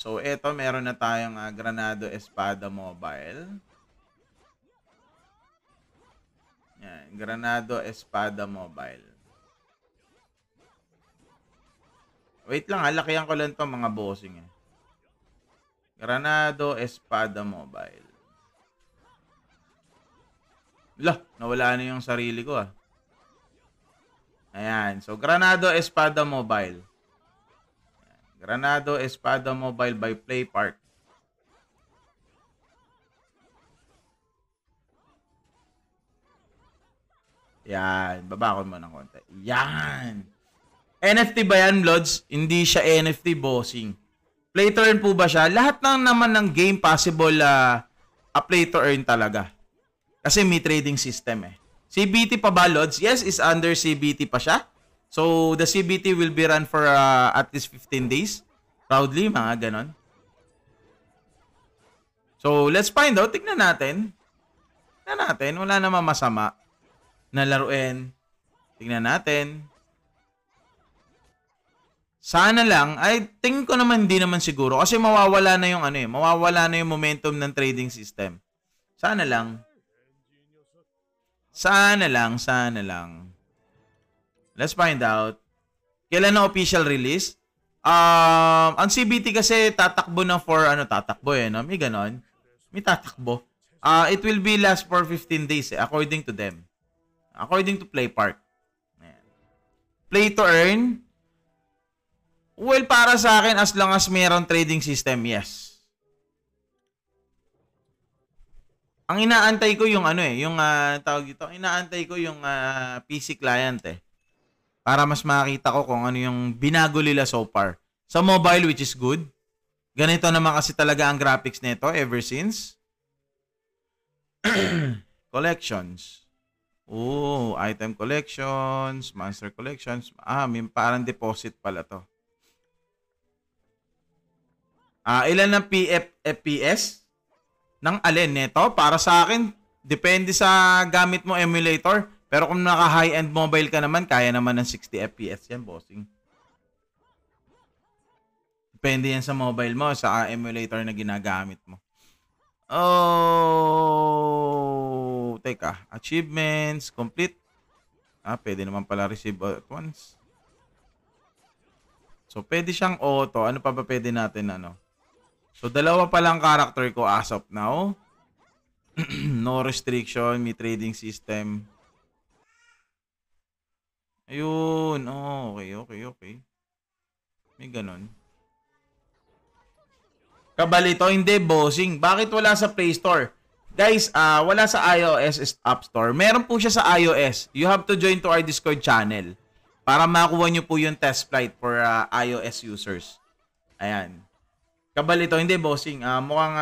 So, eto, meron na tayong Granado Espada Mobile. Yan, Granado Espada Mobile. Wait lang, lakihan ko lang to mga bossing. Granado Espada Mobile. Nawala na yung sarili ko Ayan, so Granado Espada Mobile. Granado Espada Mobile by Playpark. Yan, baba ko mo ng konti. Yan. NFT ba yan, Lods? Hindi siya NFT, bossing. Play to earn po ba siya? Lahat naman ng game possible play to earn talaga. Kasi may trading system CBT pa ba, Lods? Yes, is under CBT pa siya. So, the CBT will be run for at least 15 days. Proudly, mga ganon. So, let's find out. Tignan natin. Wala namang masama na laruin. Tignan natin. Sana lang, ay tingin ko naman hindi naman siguro. Kasi mawawala na yung mawawala na yung momentum ng trading system. Sana lang. Sana lang. Let's find out. Kailan na official release? Ang CBT kasi tatakbo na for tatakbo no? May ganon. May tatakbo. It will be last for 15 days according to them. According to Playpark. Ayan. Play to earn. Well, para sa akin as long as mayroon trading system, yes. Ang inaantay ko yung tawag dito, inaantay ko yung PC client para mas makita ko kung ano yung binago nila so far. Sa mobile, which is good. Ganito naman kasi talaga ang graphics nito ever since. Collections. Item collections, monster collections. May parang deposit pala to. Ilan ng FPS? Ng alin nito? Para sa akin, depende sa gamit mo emulator. Pero kung naka high-end mobile ka naman, kaya naman ng 60 FPS yan, bossing. Depende yan sa mobile mo, sa emulator na ginagamit mo. Teka. Achievements, complete. Pwede naman pala receive at once. So, pwede siyang auto. Ano pa ba pwede natin, So, dalawa pa lang character ko as of now. No restriction, may trading system. Ayun. Okay. May ganun. Kabalito, hindi, bossing. Bakit wala sa Play Store? Guys, wala sa iOS App Store. Meron po siya sa iOS. You have to join to our Discord channel para makuha nyo po yung test flight for iOS users. Ayan. Kabalito, hindi, bossing. Mukhang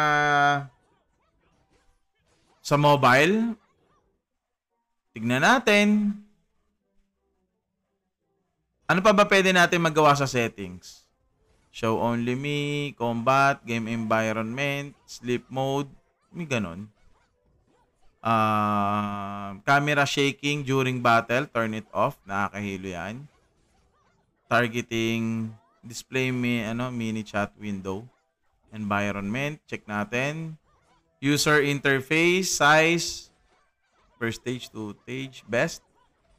sa mobile. Tignan natin. Ano pa ba pwede natin magawa sa settings? Show only me, combat, game environment, sleep mode. May ganun. Camera shaking during battle, turn it off. Nakakahilo yan. Targeting, display mini chat window. Environment, check natin. User interface, size, first stage to stage, best.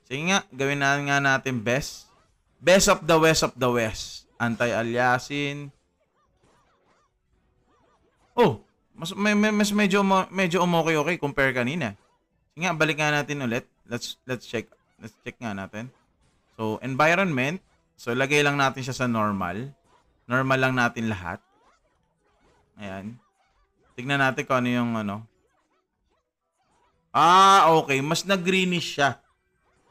Sige nga, gawin nga natin best. Best of the West of the West. Anti-aliasing. Mas medyo okay compare kanina. Sige nga, balik nga natin ulit. Let's check. Let's check nga natin. So, environment. So, lagay lang natin siya sa normal. Normal lang natin lahat. Ayan. Tignan natin kung ano yung okay. Mas nag-greenish siya.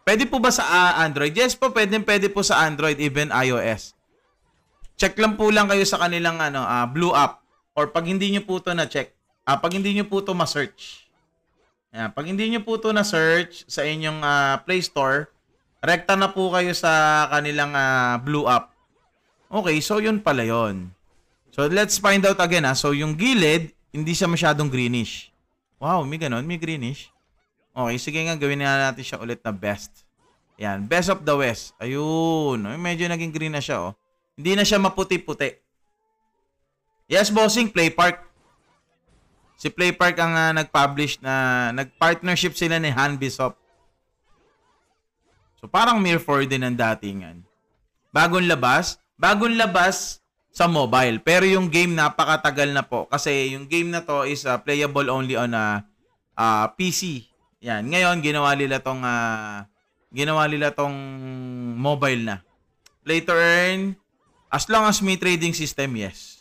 Pwede po ba sa Android? Yes po, pwede po sa Android, even iOS. Check lang po lang kayo sa kanilang blue app. Or pag hindi nyo po ito na-check, pag hindi nyo po ito ma-search. Ayan, pag hindi nyo po ito na-search sa inyong Play Store, rekta na po kayo sa kanilang blue app. Okay, so yun pala yun. So let's find out again So yung gilid, hindi siya masyadong greenish. Wow, may ganon, may greenish. Okay, sige nga, gawin na natin siya ulit na best. Ayan, best of the West. Ayun, medyo naging green na siya Hindi na siya maputi-puti. Yes, bossing, Play Park. Si Play Park ang nag-publish na nag-partnership sila ni Han Bisop. So parang Mir 4 din ang datingan. Bagong labas sa mobile. Pero yung game napakatagal na po kasi yung game na to is playable only on PC. Yan. Ngayon ginawa nila tong mobile na. Play to earn as long as may trading system, yes.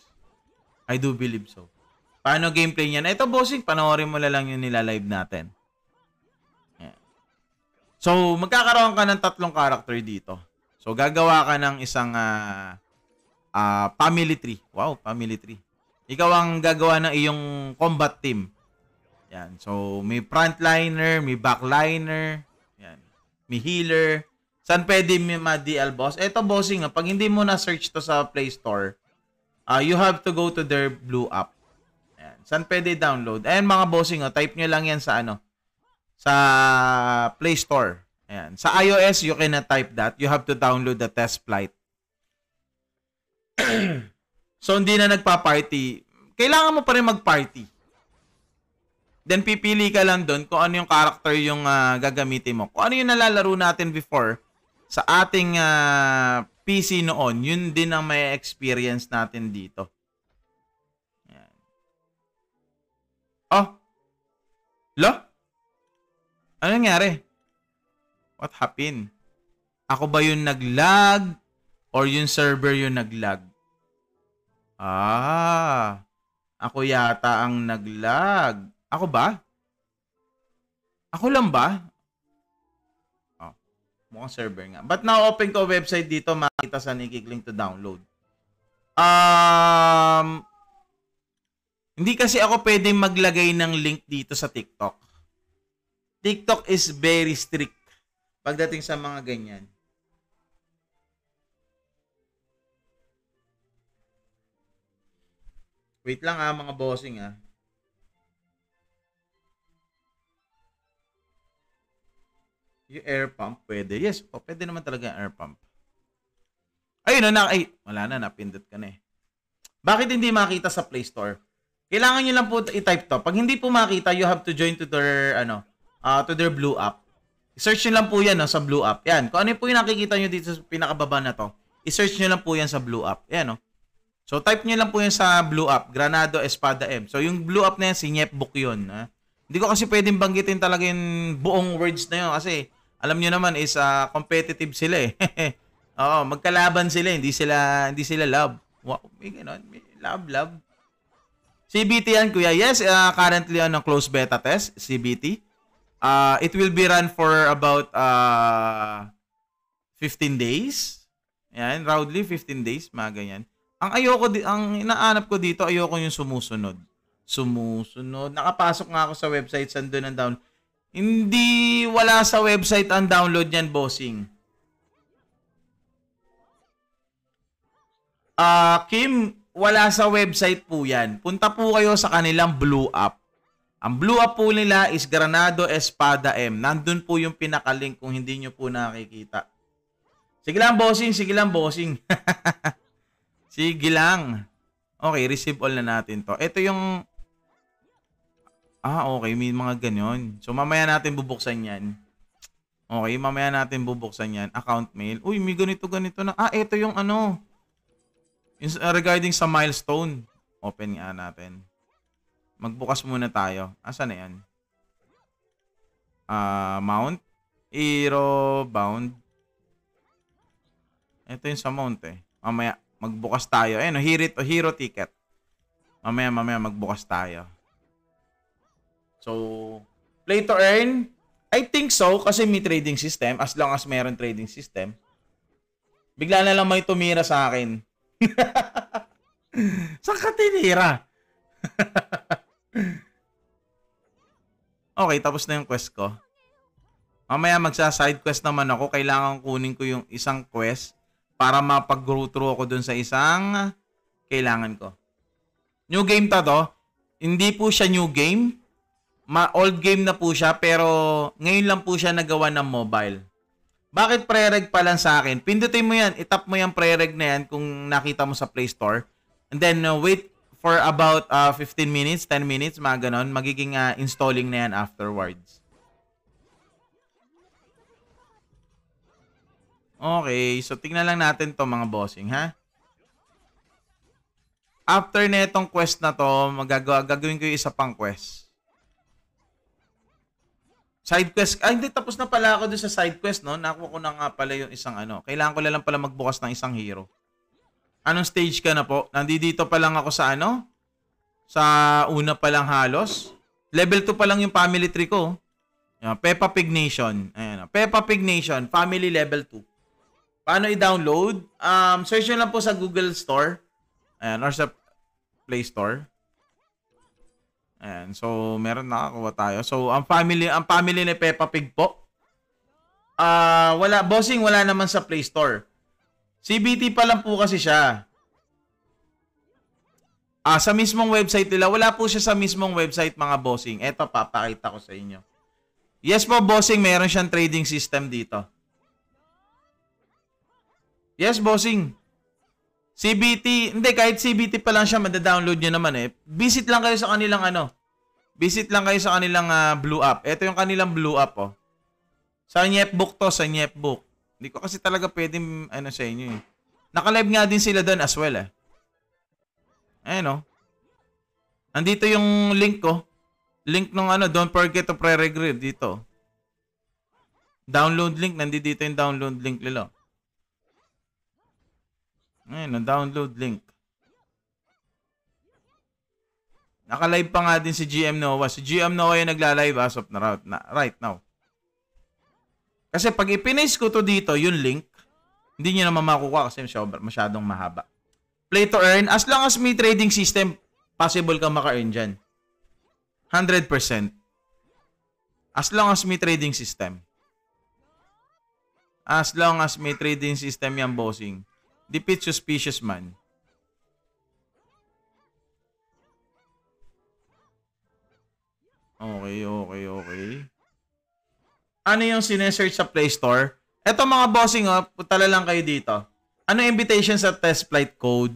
I do believe so. Paano gameplay niyan? Ito, bossing, panoorin mo na lang yung nila-live natin. Yan. So, magkakaroon ka ng 3 character dito. So, gagawa ka ng isang family tree. Wow, family tree. Ikaw ang gagawa ng iyong combat team. Yan. So, may frontliner, may backliner, yan. May healer. Saan pwede may ma-DL boss? Ito, bossing, pag hindi mo na-search to sa Play Store, you have to go to their blue app. Yan. Saan pwede download? Ayan, mga bossing, type nyo lang yan sa sa Play Store. Ayan. Sa iOS, you cannot type that. You have to download the test flight. So, hindi na nagpa-party. Kailangan mo pa rin mag-party. Then, pipili ka lang doon kung ano yung character yung gagamitin mo. Kung ano yung nalalaro natin before sa ating PC noon, yun din ang may experience natin dito. Ayan. Oh. Lo? Ano nangyari? What happened? Ako ba yung nag-lag? Or yung server yung nag-lag? Ako yata ang nag-lag. Ako ba? Ako lang ba? Oh, mukhang server nga. But now, open ko website dito, makita saan i-click to download. Hindi kasi ako pwedeng maglagay ng link dito sa TikTok. TikTok is very strict pagdating sa mga ganyan. Wait lang mga bossing . Yung air pump, pwede. Yes, pwede naman talaga yung air pump. Ayun wala na, napindot ka na eh. Bakit hindi makita sa Play Store? Kailangan nyo lang po i-type to. Pag hindi po makita, you have to join to their, to their blue app. I-search nyo lang po yan sa blue app. Yan, kung ano po yung nakikita nyo dito sa pinakababa na to, i-search nyo lang po yan sa blue app. Yan, So, type nyo lang po yan sa blue app, Granado Espada M. So, yung blue app na yan, si Nyepbook yun. Hindi ko kasi pwedeng banggitin talaga yung buong words na yun kasi alam nyo naman is competitive sila eh. Oo, magkalaban sila, hindi sila love. Wow, may gano'n, may love. CBT yan, kuya. Yes, currently on a closed beta test, CBT. It will be run for about 15 days. Yan, roundly 15 days, mga ganyan. Ang inaanap ko dito, ayoko yung sumusunod. Nakapasok nga ako sa website, sando ng down. Hindi, wala sa website ang download yan, bossing. Kim, wala sa website po yan. Punta po kayo sa kanilang blue app. Ang blue app po nila is Granado Espada M. Nandun po yung pinakalink kung hindi nyo po nakikita. Sige lang, bossing. Sige lang. Okay, receive all na natin to. Ito yung okay. May mga ganyan. So, mamaya natin bubuksan yan. Okay, mamaya natin bubuksan yan. Account mail. Uy, may ganito na. Ito yung yung regarding sa milestone. Open nga natin. Magbukas muna tayo. Asan na yan? Mount. Hero bound. Ito yung sa mount eh. Mamaya, magbukas tayo. Ayun, hero ticket. Mamaya magbukas tayo. So, play to earn? I think so kasi may trading system. As long as mayroon trading system. Bigla na lang may tumira sa akin. Saan ka tinira? Okay, tapos na yung quest ko. Mamaya magsa-side quest naman ako. Kailangan kunin ko yung isang quest para mapag-go through ako dun sa isang kailangan ko. New game to. Hindi po siya new game. Old game na po siya pero ngayon lang po siya nagawa ng mobile. Bakit pre-reg pa lang sa akin? Pindutin mo yan. Itap mo yung pre-reg na yan kung nakita mo sa Play Store. And then wait for about 15 minutes, 10 minutes, mga ganon. Magiging installing na yan afterwards. Okay, so tingnan lang natin to mga bossing, ha? After na itong quest na to, gagawin ko yung isa pang quest. Side quest. Ay, hindi. Tapos na pala ako doon sa side quest, no? Nakuha ko na nga pala yung isang ano. Kailangan ko lang pala magbukas ng isang hero. Anong stage ka na po? Nandito pa lang ako sa ano? Sa una pa lang halos. Level 2 pa lang yung family tree ko. Yan, Peppa Pig Nation. Ayan, Peppa Pig Nation. Family level 2. Paano i-download? Search nyo lang po sa Google Store. Ayan, or sa Play Store. Ayan, so meron nakakuha tayo. So ang family ni Peppa Pig po. Wala naman sa Play Store. CBT pa lang po kasi siya. Sa mismong website nila, wala po siya sa mismong website mga bossing. Eto, papakita ko sa inyo. Yes po bossing, meron siyang trading system dito. Yes bossing. CBT, hindi, kahit CBT pa lang siya, mada-download nyo naman eh. Visit lang kayo sa kanilang ano. Visit lang kayo sa kanilang Blue App. Ito yung kanilang Blue App, oh. Sa Nyepbook to, sa Nyepbook. Hindi ko kasi talaga pwedeng, ano sa inyo eh. Naka-live nga din sila doon as well eh. Ayan, oh. Nandito yung link ko. Link nung ano, don't forget to pre-register dito. Download link, nandito yung download link nila. Ayun, download link. Naka-live pa nga din si GM Noah. Si GM Noah yung nagla-live as of right now. Kasi pag ipinaste ko to dito, yung link, hindi nyo naman makukuha kasi masyadong mahaba. Play to earn, as long as may trading system, possible kang maka-earn dyan. 100%. As long as may trading system. As long as may trading system yan, bossing. Defeat suspicious man. Okay. Ano yung sinesearch sa Play Store? Eto mga bossing, putala lang kayo dito. Ano invitation sa test flight code?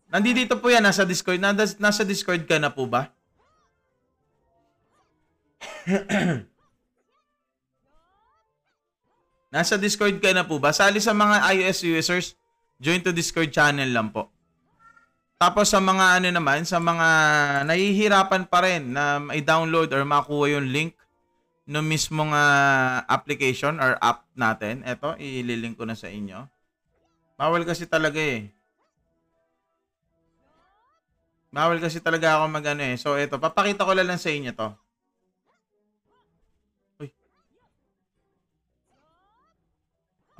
Nandito po yan, nasa Discord. Nasa Discord ka na po ba? Nasa Discord ka na po ba? Sali sa mga iOS users, join to Discord channel lang po. Tapos sa mga ano naman, sa mga nahihirapan pa rin na i-download or makuha yung link ng mismong application or app natin. Ito, ililink ko na sa inyo. Bawal kasi talaga eh. Bawal kasi talaga ako mag-ano eh. So ito, papakita ko lang sa inyo to.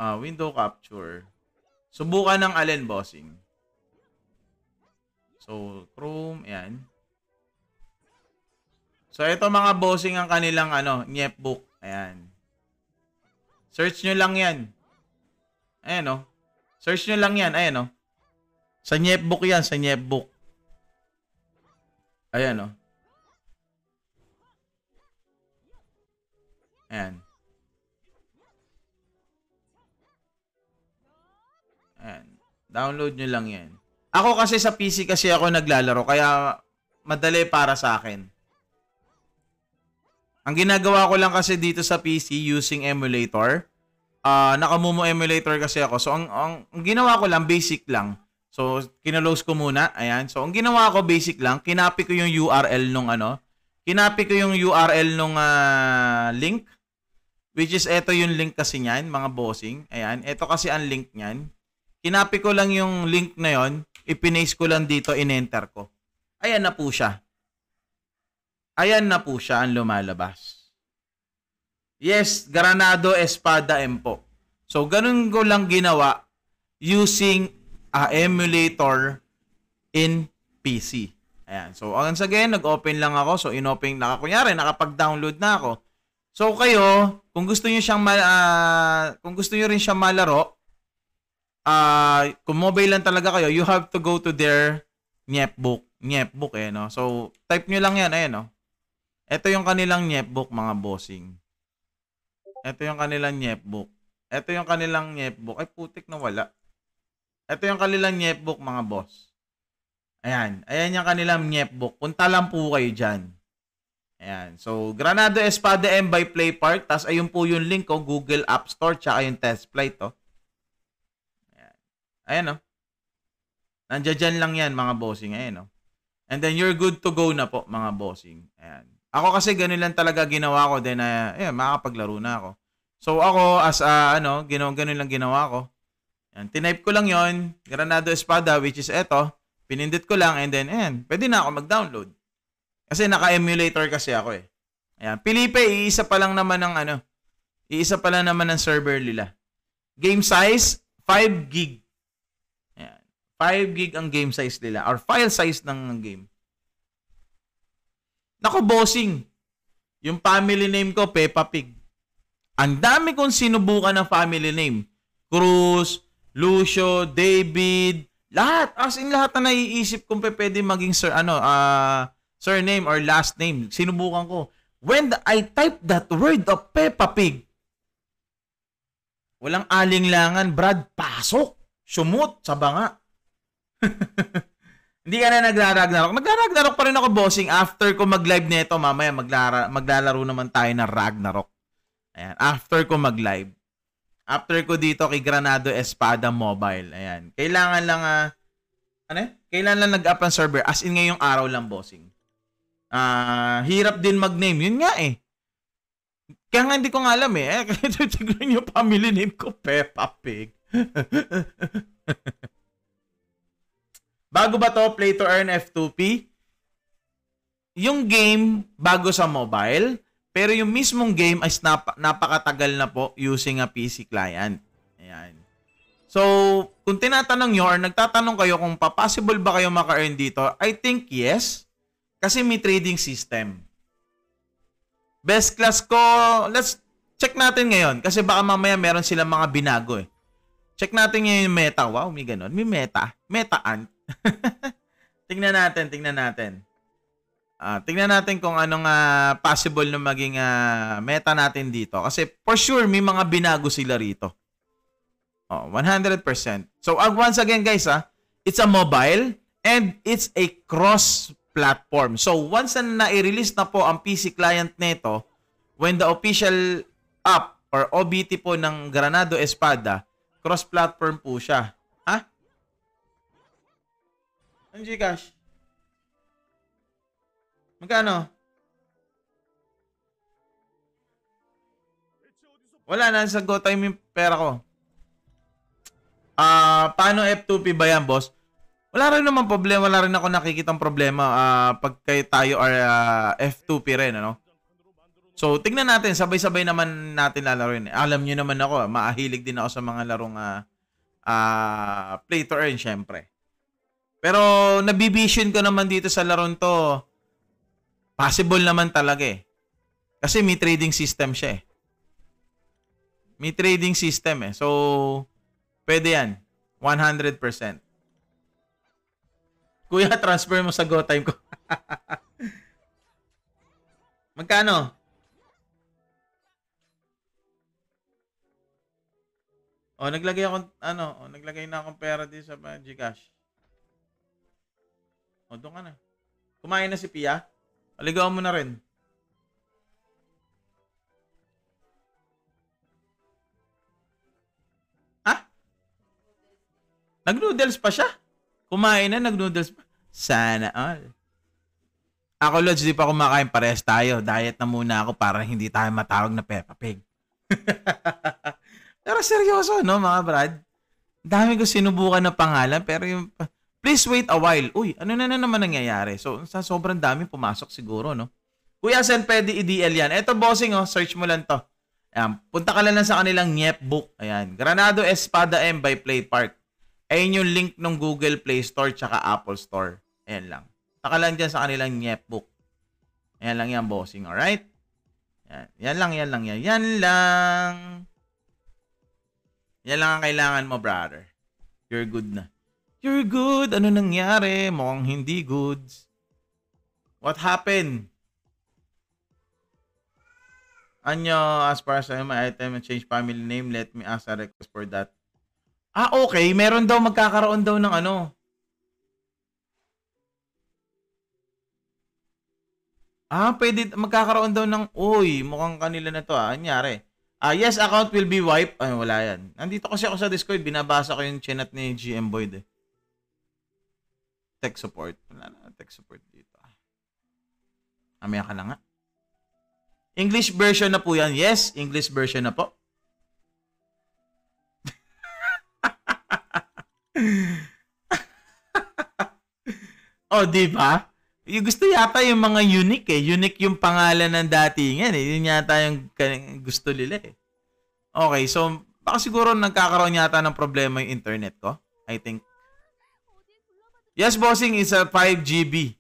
Window capture. Subukan ng alin, bossing. So, Chrome, ayan. So, ito mga bossing ang kanilang Nyepbook. Ayan. Search nyo lang yan. Ayan, oh. Search nyo lang yan. Ayan, oh. Sa Nyepbook yan, sa Nyepbook. Ayan, oh. Ayan. Ayan. Download nyo lang yan. Ako kasi sa PC kasi ako naglalaro, kaya madali para sa akin. Ang ginagawa ko lang kasi dito sa PC using emulator, naka-Momo emulator kasi ako. So, ang ginawa ko lang, basic lang. So, kinalose ko muna. Ayan. So, ang ginawa ko, basic lang. Kinapi ko yung URL nung Kinapi ko yung URL nung link. Which is, eto yung link kasi niyan, mga bossing. Ayan. Eto kasi ang link niyan. Kinapi ko lang yung link na yon, ipinaste ko lang dito, in-enter ko. Ayan na po siya. Ayan na po siya ang lumalabas. Yes, Granado Espada M po. So, ganun ko lang ginawa using emulator in PC. Ayan. So, once again, nag-open lang ako. So, in-open na ako. Kunyari, nakapag-download na ako. So, kayo, kung gusto niyo rin siyang malaro, kung mobile lang talaga kayo, you have to go to their Nyepbook. Nyepbook no? So, type nyo lang yan, no? Ito yung kanilang Nyepbook, mga bossing. Ito yung kanilang Nyepbook. Ito yung kanilang Nyepbook. Ay, putik na wala. Ito yung kanilang Nyepbook, mga boss. Ayan. Ayan yung kanilang Nyepbook. Punta lang po kayo dyan. Ayan. So, Granado Espada M by Play Park. Tapos, ayun po yung link ko. Google App Store. Tsaka yung test flight. Oh. Ayan. Ayan, oh. Nandiyan dyan lang yan, mga bossing. Ayan, oh. And then, you're good to go na po, mga bossing. Ayan. Ako kasi ganun lang talaga ginawa ko. Then, ayan, makakapaglaro na ako. So, ako, as, ganun lang ginawa ko. Ayan. Tinype ko lang yon Granado Espada, which is eto. Pinindit ko lang, and then, ayan, pwede na ako mag-download. Kasi naka-emulator kasi ako eh. Ayan. Pilipe, iisa pa lang naman ng server nila. Game size, 5 gig. Ayan. 5 gig ang game size nila, or file size ng game. Nako, bossing. Yung family name ko, Peppa Pig. Ang dami kong sinubukan ng family name. Cruz, Lucio, David, lahat. As in lahat na naiisip kong pwede maging surname or last name. Sinubukan ko. When I typed that word of Peppa Pig, walang alinglangan, Brad, pasok. Sumut sa banga. Hindi ka na nagra-Ragnarok. Nagra-Ragnarok pa rin ako, bossing. After ko mag-live nito, mamaya maglalaro naman tayo ng Ragnarok. Ayan, after ko mag-live. After ko dito kay Granado Espada Mobile. Ayan. Kailangan lang Kailangan lang nag-up ang server as in ngayong araw lang, bossing. Hirap din mag-name. Yun nga eh. Kaya nga hindi ko nga alam eh. Tignan yung family name ko, Peppa Pig. Bago ba to, Play to Earn F2P? Yung game bago sa mobile, pero yung mismong game ay napakatagal na po using a PC client. Ayan. So, kung tinatanong nyo or nagtatanong kayo kung possible ba kayo maka-earn dito, I think yes. Kasi may trading system. Best class ko, let's check natin ngayon. Kasi baka mamaya meron silang mga binago eh. Check natin ngayon yung meta. Wow, may ganun. May meta. Meta-ant. Tingnan natin. Tingnan natin kung anong possible na maging meta natin dito. Kasi for sure, may mga binago sila rito. 100%. So, once again guys, it's a mobile and it's a cross-platform. So, once na i-release na po ang PC client nito, when the official app or OBT po ng Granado Espada, cross-platform po siya. Ha? Ang Gcash? Magkano? Wala na, sa GoTime yung pera ko. Paano F2P ba yan, boss? Wala rin naman problema. Wala rin ako nakikitang problema pag kayo tayo or F2P rin, ano? So, tingnan natin. Sabay-sabay naman natin lalaroin. Alam nyo naman ako, maahilig din ako sa mga larong play to earn, syempre. Pero, nabibision ko naman dito sa laron to. Possible naman talaga eh. Kasi may trading system siya eh. May trading system eh. So, pwede yan. 100%. Kuya, transfer mo sa GoTime ko. Magkano? Naglagay na akong pera dito sa Gcash. Doon ka na. Kumain na si Pia? Aligaw mo na rin. Ha? Nag-noodles pa siya? Kumain na, nag-noodles pa? Sana all. Ako, Lods, di pa kumakain. Parehas tayo. Diet na muna ako para hindi tayo matawag na Peppa Pig. Pero seryoso, no, mga brad? Dami ko sinubukan na pangalan, pero yung... Please wait a while. Uy, ano na naman nangyayari? So, sa sobrang dami pumasok siguro, no? Kuya, saan pwede i-DL yan? Eto, bossing, search mo lang to. Ayan, punta ka lang sa kanilang Nyepbook. Ayan, Granado Espada M by Play Park. Ayan yung link ng Google Play Store tsaka Apple Store. Ayan lang. Punta ka lang dyan sa kanilang Nyepbook. Ayan lang yan, bossing, alright? Yan lang. Yan lang ang kailangan mo, brother. You're good na. You're good. Ano nangyari? Mukhang hindi goods. What happened? Anyo, as far as my item and change family name, let me ask a request for that. Okay. Meron daw, magkakaroon daw ng ano. Pwede magkakaroon daw ng uy, mukhang kanila na to Anyari. Yes, account will be wiped. Ay, wala yan. Nandito kasi ako sa Discord, binabasa ko yung chinat ni GM Boyd eh. Tech support. Wala na, tech support dito. Amaya ka na nga. English version na po yan. Yes, English version na po. Oh, di ba? Yung gusto yata yung mga unique eh. Unique yung pangalan ng datingan eh. Yun yata yung gusto nila eh. Okay, so baka siguro nagkakaroon yata ng problema yung internet ko. I think. Yes, bossing is a 5 GB.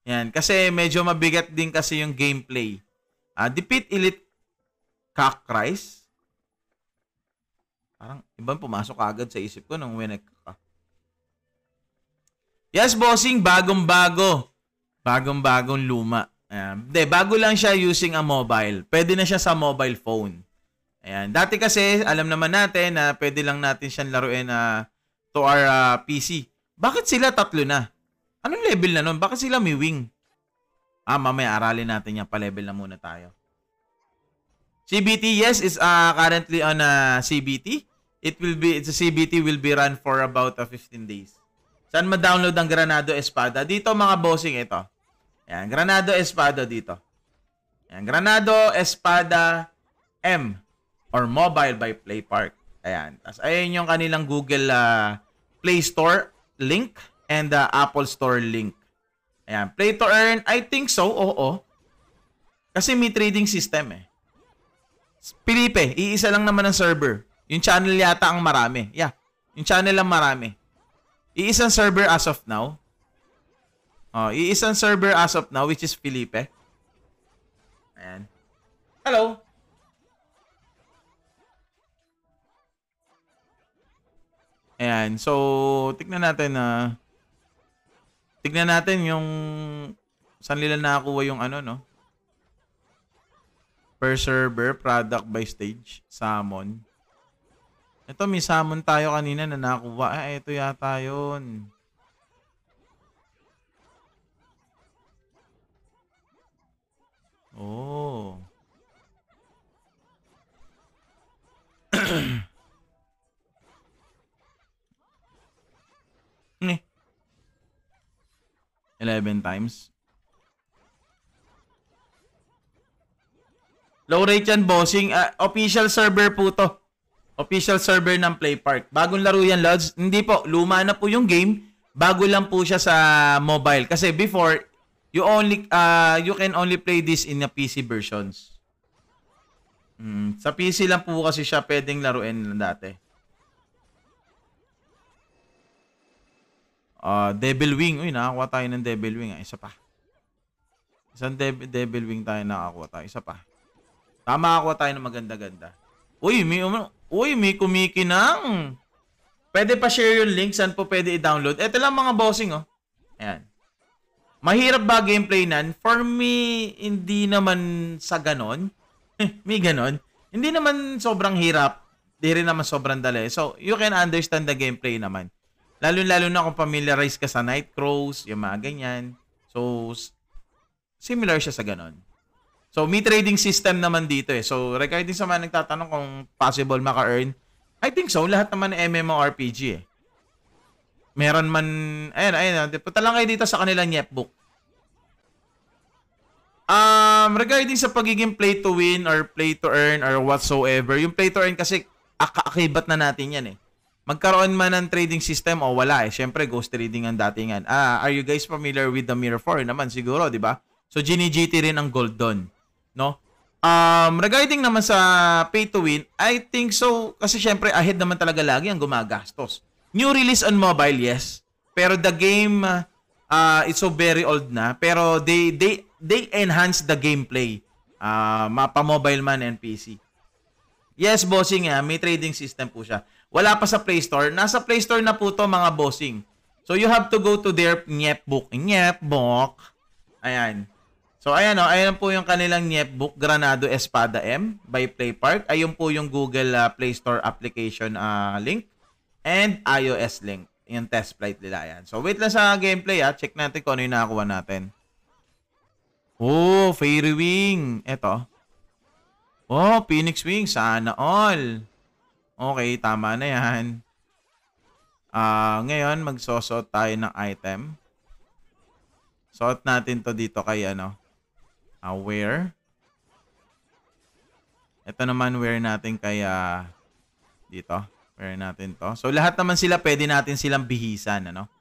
Yan, kasi medyo mabigat din kasi yung gameplay. Defeat Elite Cockrice. Parang ibang pumasok agad sa isip ko nung winek ka. Yes, bossing, bagong-bago. Bagong-bagong luma. Bago lang siya using a mobile. Pwede na siya sa mobile phone. Ayan. Dati kasi, alam naman natin na pwede lang natin siyang laruin to our PC. Bakit sila tatlo na? Anong level na nun? Bakit sila may wing? Mamaya aralin natin yan. Pa-level na muna tayo. CBT, yes, is currently on CBT. It's a CBT will be run for about 15 days. Saan ma-download ang Granado Espada? Dito mga bossing, ito. Ayan, Granado Espada dito. Ayan, Granado Espada M or Mobile by PlayPark. Ayan. Tapos ayun yung kanilang Google Play Store link and Apple Store link. Ayan, Play to Earn, I think so. Oo. Kasi may trading system eh. Felipe, iisa lang naman ang server. Yung channel yata ang marami. Yeah, yung channel lang marami. Iisang server as of now. Iisang server as of now, which is Felipe. Ayan. Hello. Ayan. So, tignan natin yung saan nila nakakuha yung ano, no? Per server, product by stage, summon. Ito, may summon tayo kanina na nakuha. Ito yata yun. Oh. Ni. 11 times. Low rate yan, bossing. Official server po to. Official server ng PlayPark. Bagong laro yan, Lods. Hindi po. Luma na po yung game. Bago lang po siya sa mobile. Kasi before, you can only play this in the PC versions. Sa PC lang po kasi siya pwedeng laruin dati. Devil Wing. Uy, nakakuha tayo ng Devil Wing. Isa pa. Isang Devil Wing tayo nakakuha tayo. Isa pa. Makakuha tayo ng maganda-ganda. Uy, may kumikinang. Pwede pa share yung link saan po pwede i-download. Ito lang mga bossing, oh. Ayan. Mahirap ba gameplay nan? For me, hindi naman sa ganon. May ganon. Hindi naman sobrang hirap. Hindi rin naman sobrang dali. So, you can understand the gameplay naman. Lalo-lalo na kung familiarize ka sa Nightcrows, yung mga ganyan. So, similar siya sa ganon. So, may trading system naman dito eh. So, regarding sa mga nagtatanong kung possible maka-earn, I think so. Lahat naman ng MMORPG eh. Meron man, ayan. Punta lang kayo dito sa kanilang netbook. Regarding sa pagiging play to win or play to earn or whatsoever, yung play to earn kasi akibat na natin yan eh. Magkaroon man ng trading system o wala eh. Siyempre, ghost trading ang datingan. Are you guys familiar with the Mirror 4 naman? Siguro, di ba? So, GT rin ang gold doon. No? Regarding naman sa pay to win, I think so. Kasi syempre, ahead naman talaga lagi ang gumagastos. New release on mobile, yes. Pero the game, it's so very old na. Pero they enhance the gameplay. Mapa-mobile man and PC. Yes, bossing, may trading system po siya. Wala pa sa Play Store. Nasa Play Store na po to mga bossing. So you have to go to their netbook. Netbook. Ayan. So ayan ayan po yung kanilang netbook, Granado Espada M by PlayPark. Ayun po yung Google Play Store application link and iOS link. Yung test flight nila yan. So wait lang sa gameplay Check natin kung ano yung nakakuha natin. Oh, Fairy Wing. Eto. Oh, Phoenix Wing. Sana all. Okay, tama na yan. Ngayon, magsosot tayo ng item. Suot natin to dito kay ano. Wear. Ito naman wear natin kay dito. Wear natin to. So, lahat naman sila, pwede natin silang bihisan, ano?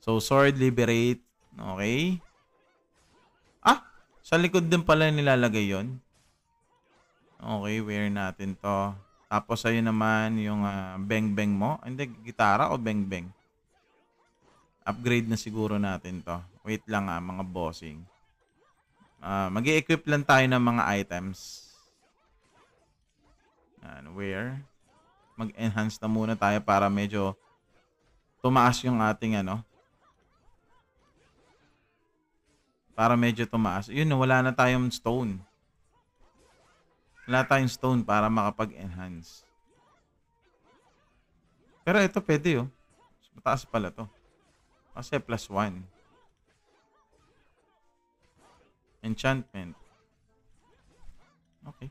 So, sword, liberate. Okay. Sa likod din pala nilalagay yon. Okay, wear natin to. Tapos, ayun naman yung beng-beng mo. Hindi, gitara o beng-beng? Upgrade na siguro natin to. Wait lang mga bossing. Mag-i-equip lang tayo ng mga items. Wear. Mag-enhance na muna tayo para medyo tumaas yung ating ano. Para medyo tumaas. Yun, wala na tayong stone. Wala tayong stone para makapag-enhance. Pero ito pwede oh. Mataas pala to. Kasi +1. Enchantment. Okay.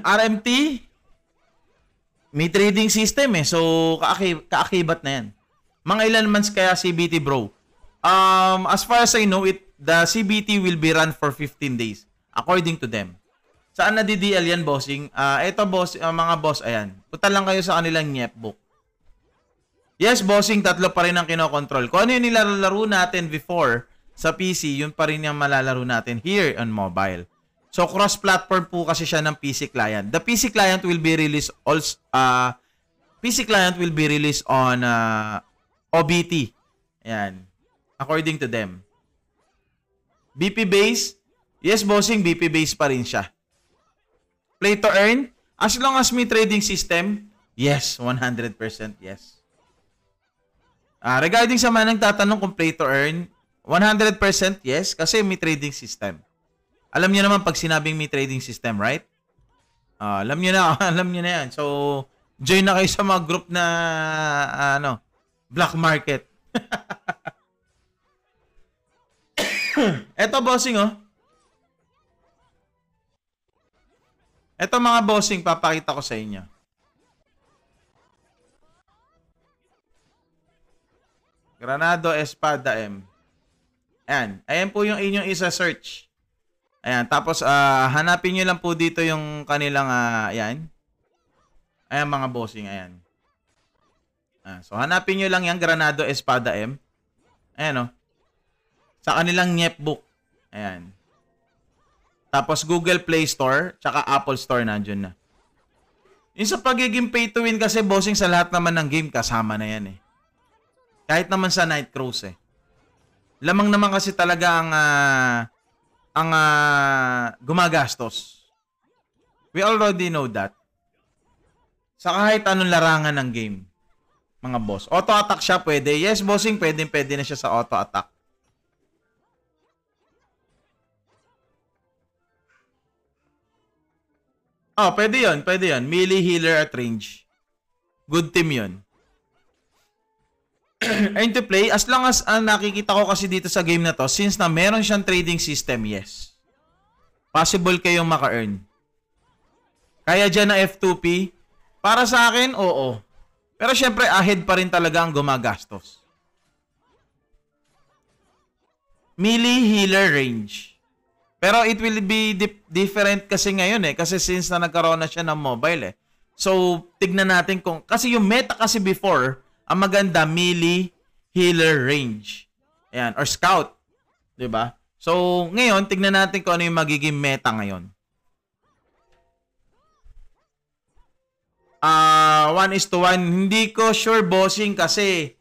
RMT. May trading system eh. So, kaakibat na yan. Mga ilan months kaya CBT bro? As far as I know, the CBT will be run for 15 days. According to them. Saan nadi-DL yan, bossing? Ito, boss, mga boss, ayan. Punta lang kayo sa kanilang Nyepbook. Yes, bossing, tatlo pa rin ang kinokontrol. Kung ano yung nilalaro natin before sa PC, yun pa rin yung malalaro natin here on mobile. So, cross-platform po kasi siya ng PC client. The PC client will be released also, PC client will be released on OBT. Ayan. According to them. BP base, yes, bossing, BP base pa rin siya. Play to earn, as long as may trading system, yes, 100% yes. Regarding sa mga nagtatanong kung play to earn, 100% yes, kasi may trading system. Alam niyo naman pag sinabing may trading system, right? Alam niyo na, alam niyo na yan. So, join na kayo sa mga group na, black market. Eto, bossing, oh. Eto, mga bossing, papakita ko sa inyo. Granado Espada M. Ayan. Ayan po yung inyong isa-search. Ayan. Tapos, hanapin nyo lang po dito yung kanilang, ayan. Ayan, mga bossing, ayan. So, hanapin nyo lang yung Granado Espada M. Ayan, oh. Sa kanilang Nyepbook. Ayan. Tapos Google Play Store, tsaka Apple Store nandiyon na. Yung sa pagiging pay to win kasi, bossing, sa lahat naman ng game, kasama na yan eh. Kahit naman sa Night Cruise eh. Lamang naman kasi talaga ang gumagastos. We already know that. Sa kahit anong larangan ng game, mga boss. Auto-attack siya, pwede. Yes, bossing, pwede na siya sa auto-attack. Pwede yun, pwede yun. Melee, healer, at range. Good team yun. Earn to play, as long as nakikita ko kasi dito sa game na to, since na meron siyang trading system, yes. Possible kayong maka-earn. Kaya dyan na F2P, para sa akin, oo. Pero syempre, ahead pa rin talaga ang gumagastos. Melee, healer, range. Pero it will be different kasi ngayon eh. Kasi since na nagkaroon na siya ng mobile eh. So, tignan natin kung... Kasi yung meta kasi before, ang maganda, melee, healer, range. Ayan, or scout. 'Di ba? So, ngayon, tignan natin kung ano yung magiging meta ngayon. 1:1. Hindi ko sure, bossing, kasi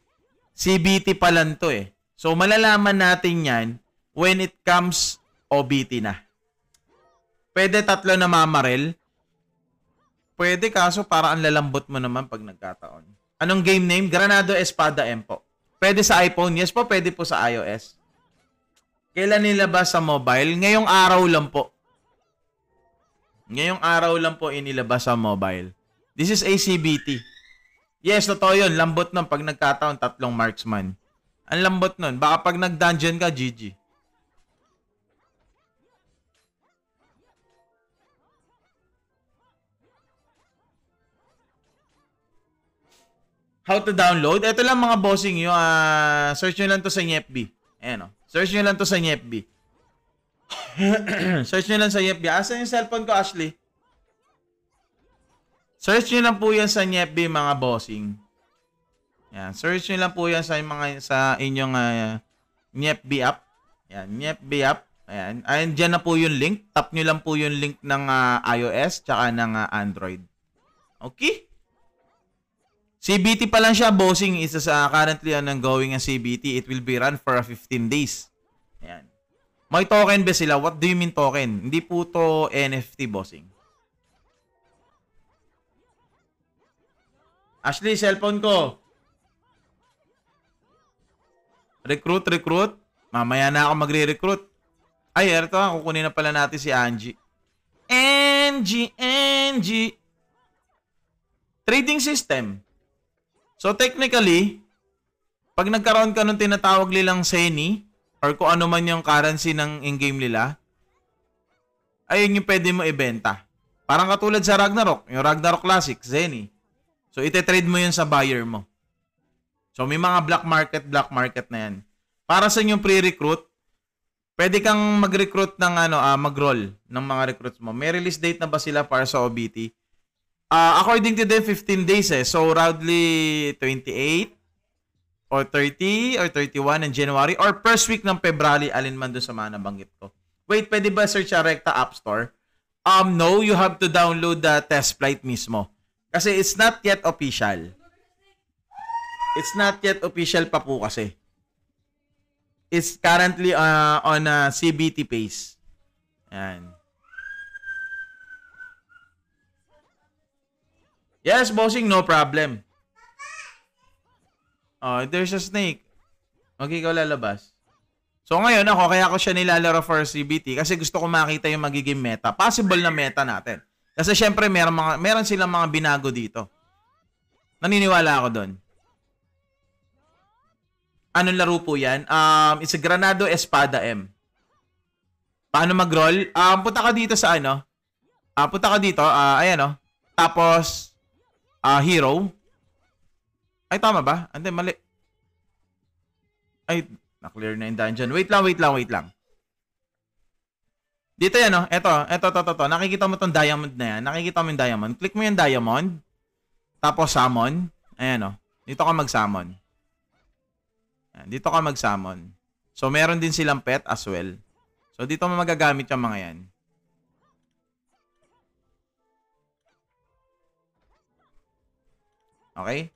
CBT pa lang to eh. So, malalaman natin yan when it comes OBT na. Pwede 3 na mamarel. Pwede, kaso para ang lalambot mo naman pag nagkataon. Anong game name? Granado Espada M po. Pwede sa iPhone. Yes po, pwede po sa iOS. Kailan nilabas sa mobile? Ngayong araw lang po. Ngayong araw lang po inilabas sa mobile. This is ACBT. Yes, totoo yun. Lambot nun pag nagkataon 3 marksman. Ang lambot nun. Baka pag nag-dungeon ka, GG. How to download? Ito lang mga bossing nyo. Search nyo lang to sa NFB. Ayan o. Search nyo lang to sa NFB. Search nyo lang sa NFB. Asa yung cellphone ko, Ashley? Search nyo lang po yan sa NFB, mga bossing. Yan. Search nyo lang po yan sa inyong NFB app. Yan. NFB app. Ayan. Ayan, dyan na po yung link. Tap nyo lang po yung link ng iOS tsaka ng Android. Okay? CBT pa lang siya, bossing. Is currently ongoing ang CBT. It will be run for 15 days. Ayan. May token ba sila? What do you mean token? Hindi po to NFT, bossing. Ashley, cellphone ko. Recruit. Mamaya na ako magre-recruit. Ay, eto, kukunin na pala natin si Angie. Angie. Trading system. So, technically, pag nagkaroon ka ng tinatawag nilang SENI, or kung ano man yung currency ng in-game nila, ayun yung pwede mo ibenta. Parang katulad sa Ragnarok, yung Ragnarok Classic, SENI. So, ite-trade mo yun sa buyer mo. So, may mga black market na yan. Para sa inyong pre-recruit, pwede kang mag-recruit ng mag-roll ng mga recruits mo. May release date na ba sila para sa OBT? According to them, 15 days eh. So, roughly 28 or 30 or 31 ng January or first week ng February, alin man doon sa mga nabanggit ko. Wait, pwede ba search sa Recta App Store? No, you have to download the test flight mismo. Kasi it's not yet official. It's not yet official pa po kasi. It's currently on a CBT phase. Ayan. Yes, bossing, no problem. Oh, there's a snake. Okay, ikaw lalabas. So ngayon kaya ko siya nilalaro for CBT kasi gusto ko makita yung magiging meta. Possible na meta natin. Kasi syempre meron silang mga binago dito. Naniniwala ako doon. Anong laro po yan? It's a Granado Espada M. Paano mag-roll? Punta ka dito sa punta ka dito. Ayan Tapos, hero. Ay, tama ba? Hindi, mali. Ay, na-clear na yung dungeon. Wait lang. Dito yan, Ito. Nakikita mo tong diamond na yan. Nakikita mo yung diamond. Click mo yung diamond. Tapos, summon. Ayan, Dito ka mag-summon. Dito ka mag-summon. So, meron din silang pet as well. So, dito mo magagamit yung mga yan. Okay?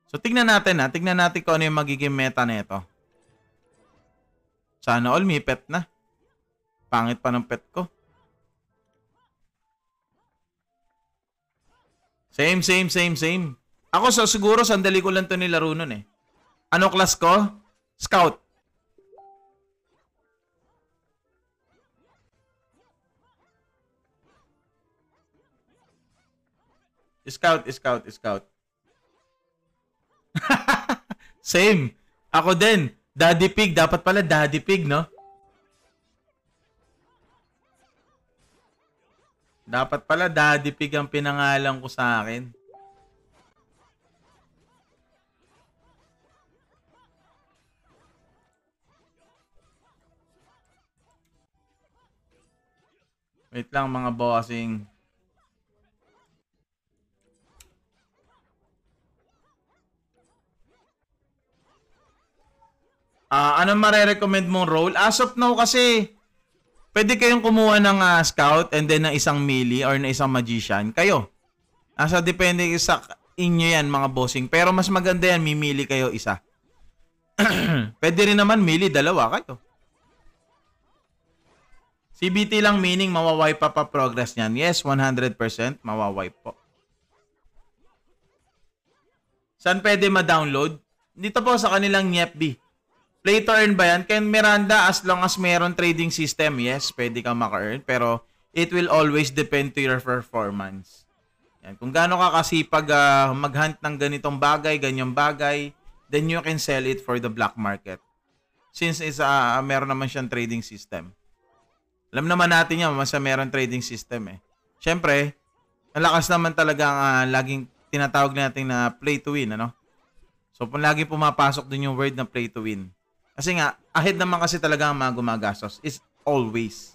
So, tignan natin kung ano yung magiging meta nito. Sana all may pet na. Pangit pa ng pet ko. Same. Ako siguro sandali ko lang to nilaro nun eh. Ano class ko? Scout. Scout. Same. Ako din. Daddy Pig. Dapat pala Daddy Pig, no? Dapat pala Daddy Pig ang pinangalan ko sa akin. Wait lang mga bossing. Ano mare-recommend mong role? As of now kasi, pwede kayong kumuha ng scout and then ng isang melee or ng isang magician. Kayo. Depende sa inyo yan mga bossing. Pero mas maganda yan, mimili kayo isa. Pwede rin naman melee, dalawa kayo. CBT lang meaning mawawipe pa progress niyan. Yes, 100% mawawipe po. Saan pwede ma-download? Dito po sa kanilang NFB. Play to earn ba yan? Ken Miranda, as long as meron trading system, yes, pwede kang maka-earn. Pero it will always depend to your performance. Yan. Kung gaano ka kasipag mag-hunt ng ganitong bagay, ganyang bagay, then you can sell it for the black market. Since meron naman siyang trading system. Alam naman natin yan, mas meron trading system eh. Siyempre, malakas naman talaga ang laging tinatawag natin na play to win, ano? So, laging pumapasok din yung word na play to win. Kasi nga, ahead naman kasi talaga ang mga gumagastos. Is always.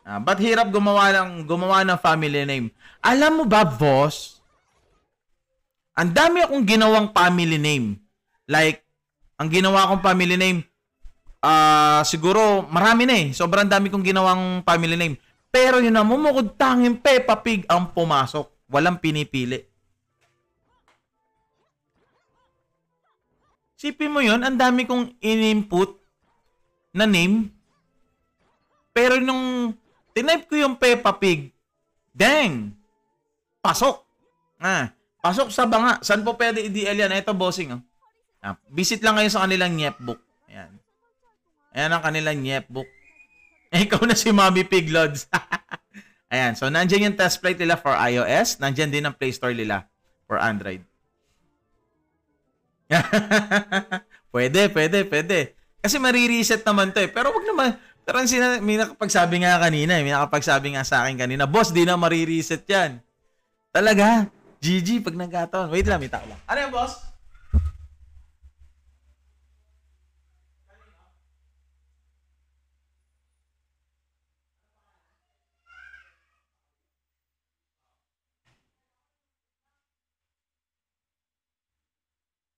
But hirap gumawa ng family name. Alam mo ba, boss? Ang dami akong ginawang family name. Like, ang ginawa kong family name, siguro marami na eh. Sobrang dami kong ginawang family name. Pero yun na, mumukod tanging Peppa Pig ang pumasok. Walang pinipili. Sipin mo yun, ang dami kong in-input na name. Pero nung tinype ko yung Peppa Pig, dang! Pasok! Pasok sa banga. Saan po pwede i-DL yan? Ito, bossing. Visit lang kayo sa kanilang Nyepbook. Ayan. Ayan ang kanilang Nyepbook. Ikaw na si Mommy Pig Lods. Ayan. So, nandiyan yung test flight nila for iOS. Nandiyan din ang Play Store nila for Android. Pwede. Kasi marireset naman to eh. Pero wag naman. Pero may nakapagsabi nga kanina eh. May nakapagsabi nga sa akin kanina, boss, di na marireset yan. Talaga. GG pag nagkataon. Wait lang, may tao lang. Ano yan, boss?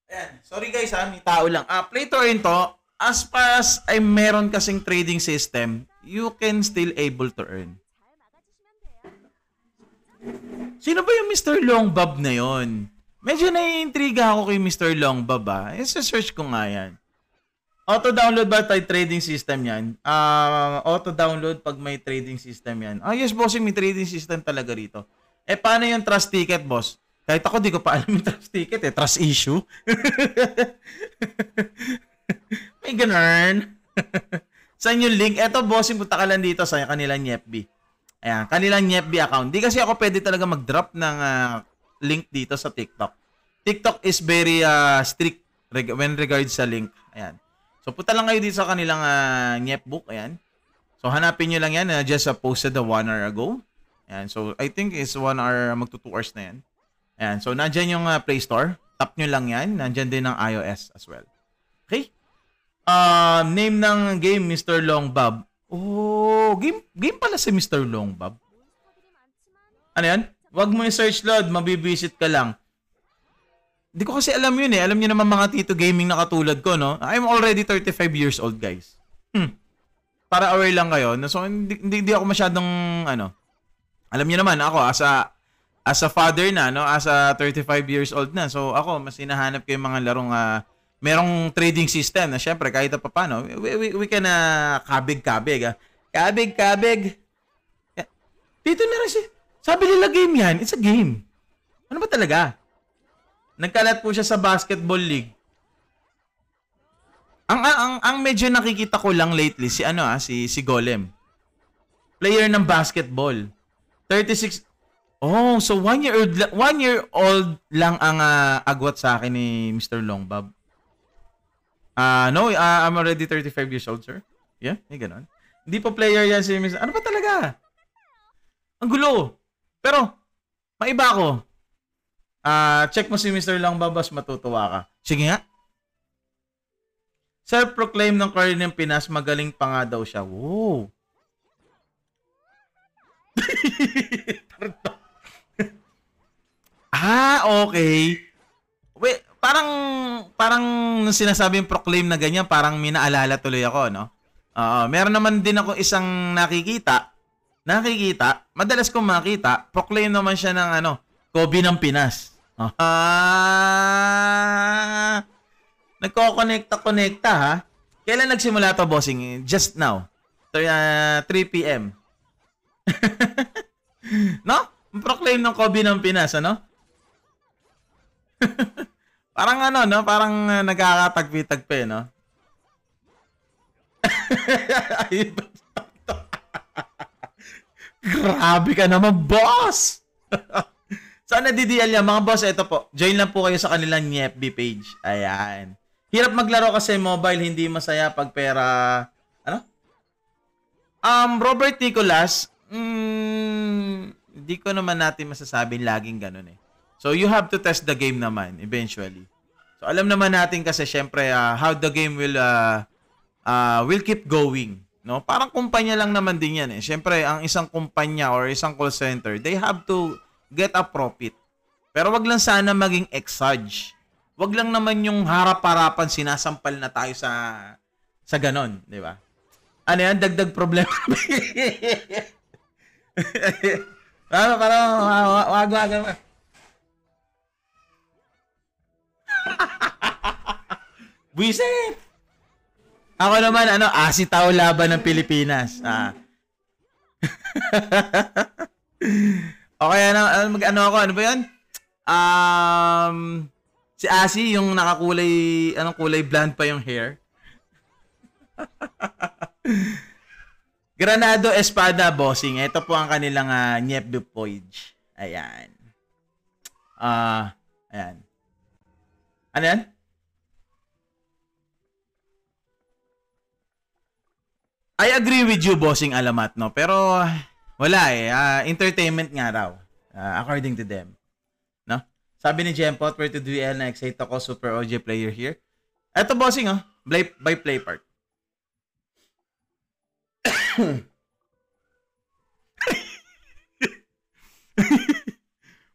Ayan. Sorry guys may tao lang. Play to earn to, as far as ay meron kasing trading system, you can still able to earn. Sino ba yung Mr. Longbob na yon? Medyo naiintriga ako kay Mr. Longbob search ko nga yan. Auto-download ba tayo trading system yan? Auto-download pag may trading system yan. Yes, bossing, may trading system talaga rito. Paano yung trust ticket, boss? Kahit ako, di ko pa alam yung trust ticket trust issue. May ganun. Saan yung link? Eto, bossing, punta ka lang dito sa kanilang FB. Ayan, kanilang FB account. Di kasi ako pwede talaga mag-drop ng link dito sa TikTok. TikTok is very strict when regards sa link. Ayan. So, punta lang kayo dito sa kanilang Nyepbook. Ayan. So, hanapin nyo lang yan. Just posted 1 hour ago. Ayan. So, I think is 1 hour, magto 2 hours na yan. Ayan. So, nandyan yung Play Store. Tap nyo lang yan. Nandyan din ang iOS as well. Okay? Name ng game, Mr. Longbob. Oh, game pala si Mr. Longbob. Ano yan? Wag mo i-search load, mabibisit ka lang. Di ko kasi alam yun Alam niyo naman mga tito gaming na katulad ko, no? I'm already 35 years old, guys. Para aware lang kayo. So, hindi ako masyadong, alam niyo naman, ako, as a father na, no? As a 35 years old na. So, ako, mas hinahanap ko yung mga larong, merong trading system na syempre kahit pa paano we can kabig-kabig. Kabig-kabig. Dito na rin sabi nila game yan. It's a game. Ano ba talaga? Nagkalat po siya sa basketball league. Ang medyo nakikita ko lang lately si Golem. Player ng basketball. 36. Oh, so 1 year old lang ang agwat sa akin ni Mr. Longbob. No, I'm already 35 years old, sir. Yeah, may ganon. Hindi pa player yan si Mr. Ano ba talaga? Ang gulo. Pero, maiba ako. Check mo si Mr. Longbob, matutuwa ka. Sige nga. Self-proclaim ng career ng Pinas, magaling pa nga daw siya. Wow. Okay. Wait, parang sinasabing proclaim na ganyan, parang minaalala tuloy ako, no? Meron naman din ako isang nakikita, madalas kong makita, proclaim naman siya ng Kobe ng Pinas. Nagko-connecta ha. Kailan nagsimula to, bossing? Just now. 3 p.m. No? Proclaim ng Kobe ng Pinas, Parang no? Parang nagkakatagpi-tagpi, no? Grabe ka naman, boss! Saan na-DDL yan? Mga boss, ito po. Join lang po kayo sa kanilang FB page. Ayan. Hirap maglaro kasi mobile, hindi masaya pag pera... Ano? Robert Nicolas, hindi ko naman natin masasabing laging ganun eh. So, you have to test the game naman, eventually. So, alam naman natin kasi, syempre, how the game will keep going. No? Parang kumpanya lang naman din yan eh. Syempre, ang isang kumpanya or isang call center, they have to get a profit. Pero wag lang sana maging exage. Wag lang naman yung harap-harapan sinasampal na tayo sa ganon, di ba? Ano yan? Dagdag problema. Parang wag. Buisit! Ako naman, asitaw laban ng Pilipinas. Okay, ano ba yan? Si Asi, yung nakakulay, kulay blonde pa yung hair. Granado Espada, bossing. Ito po ang kanilang Nyepdo page. Ayan. Ayan. Ano yan? I agree with you, bossing Alamat, no? Pero, wala eh. Entertainment nga raw. According to them. No? Sabi ni Jempot, where to duel, na-excite ako, super OJ player here. Eto, bossing, by play part.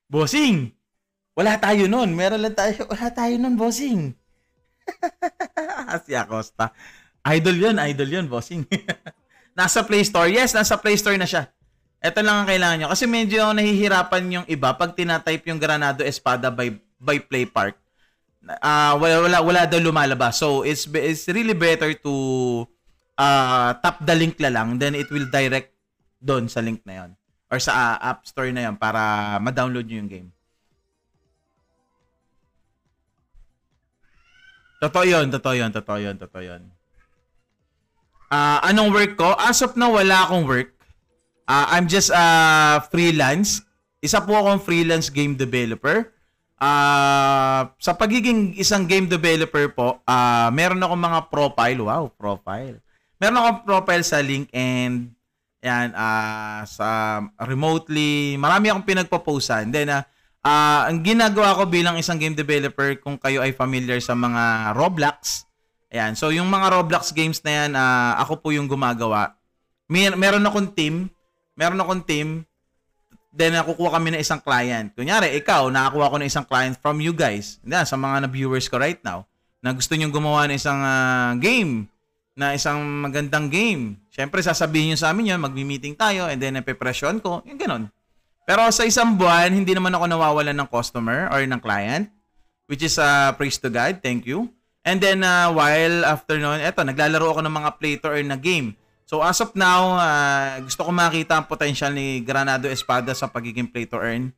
Bossing! Wala tayo nun. Wala tayo nun, bossing. Si Acosta. Idol yun, bossing. Nasa Play Store. Yes, nasa Play Store na siya. Ito lang ang kailangan nyo. Kasi medyo nahihirapan yung iba pag tinatype yung Granado Espada by Play Park. Wala daw lumalabas. So, it's really better to tap the link lang. Then, it will direct doon sa link na yon or sa App Store na yon para ma-download nyo yung game. Totoo yun. Anong work ko? As of now, wala akong work. I'm just freelance. Isa po akong freelance game developer. Sa pagiging isang game developer po, meron akong mga profile. Wow, profile. Meron akong profile sa LinkedIn. Yan, sa remotely. Marami akong pinagpo-postan. Then, ang ginagawa ko bilang isang game developer, kung kayo ay familiar sa mga Roblox, ayan. So, yung mga Roblox games na yan, ako po yung gumagawa. Meron akong team. Then, nakukuha kami ng isang client. Kunyari, ikaw, nakakuha ko ng isang client from you guys. Yan, sa mga na-viewers ko right now, na gusto nyong gumawa ng isang game, na isang magandang game. Siyempre, sasabihin nyo sa amin yun, magmi-meeting tayo, and then, nape-presyon ko. Yung ganon. Pero sa isang buwan, hindi naman ako nawawalan ng customer or ng client, which is praise to God. Thank you. And then, while after noon, eto, naglalaro ako ng mga play-to-earn na game. So, as of now, gusto ko makita ang potential ni Granado Espada sa pagiging play-to-earn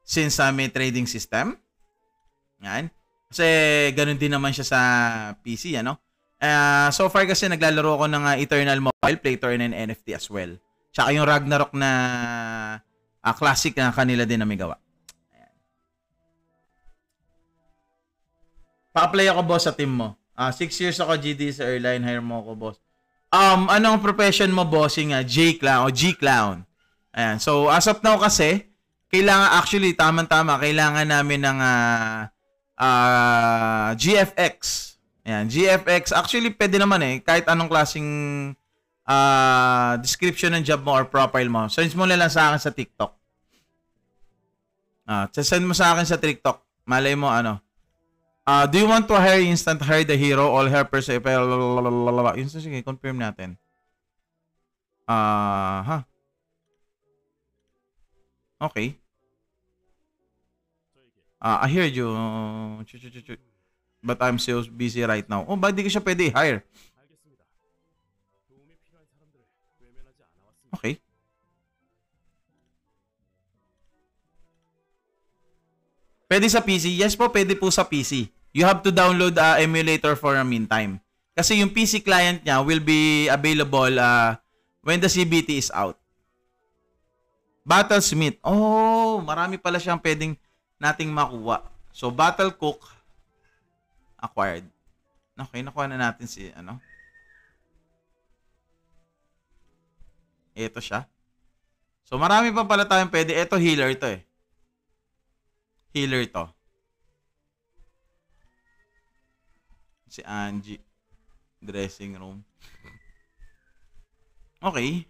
since may trading system. Yan. Kasi, ganun din naman siya sa PC, ano? So far kasi, naglalaro ako ng Eternal Mobile, play-to-earn and NFT as well. Tsaka yung Ragnarok na classic na kanila din na may gawa. Pa-apply ako, boss, sa team mo. 6 years ako GD sa airline. Hire mo ako, boss. Anong profession mo, bossing? J-Clown o G-Clown. Ayan. So, as of now kasi, kailangan, actually, tama-tama, kailangan namin ng GFX. Ayan. GFX, actually, pwede naman eh. Kahit anong klaseng description ng job mo or profile mo. Send mo lang sa akin sa TikTok. Send mo sa akin sa TikTok. Malay mo, do you want to hire instant hire the hero, all helpers, instant, sige, confirm natin. Okay. I heard you. But I'm so busy right now. Oh, bakit di ko siya pwede hire? Okay. Pwede sa PC? Yes po, pwede po sa PC. You have to download emulator for a meantime. Kasi yung PC client niya will be available when the CBT is out. Battlesmith. Oh, marami pala siyang pwedeng nating makuha. So, Battle Cook acquired. Okay, nakuha na natin si ano. Ito siya. So, marami pa pala tayong pwede. Ito, healer to eh. Healer to. Si Angie. Dressing room. Okay.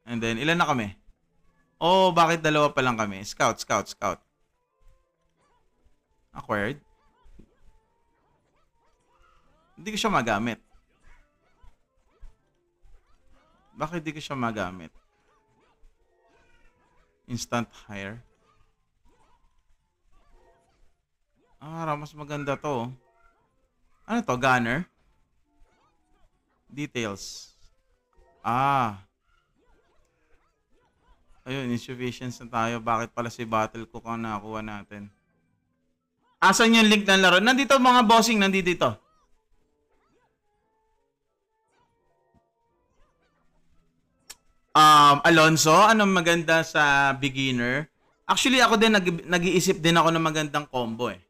And then, ilan na kami? Oh, bakit dalawa pa lang kami? Scout. Acquired. Hindi ko siya magamit. Bakit di ko siya magamit? Instant hire. Mas maganda to. Ano to? Gunner? Details. Ayun, insufficiency na tayo. Bakit pala si Battle Cook ang nakakuha natin? Asan yung link ng laro? Nandito mga bossing, nandito dito. Alonso, anong maganda sa beginner? Actually, ako din nag-iisip din ako ng magandang combo eh.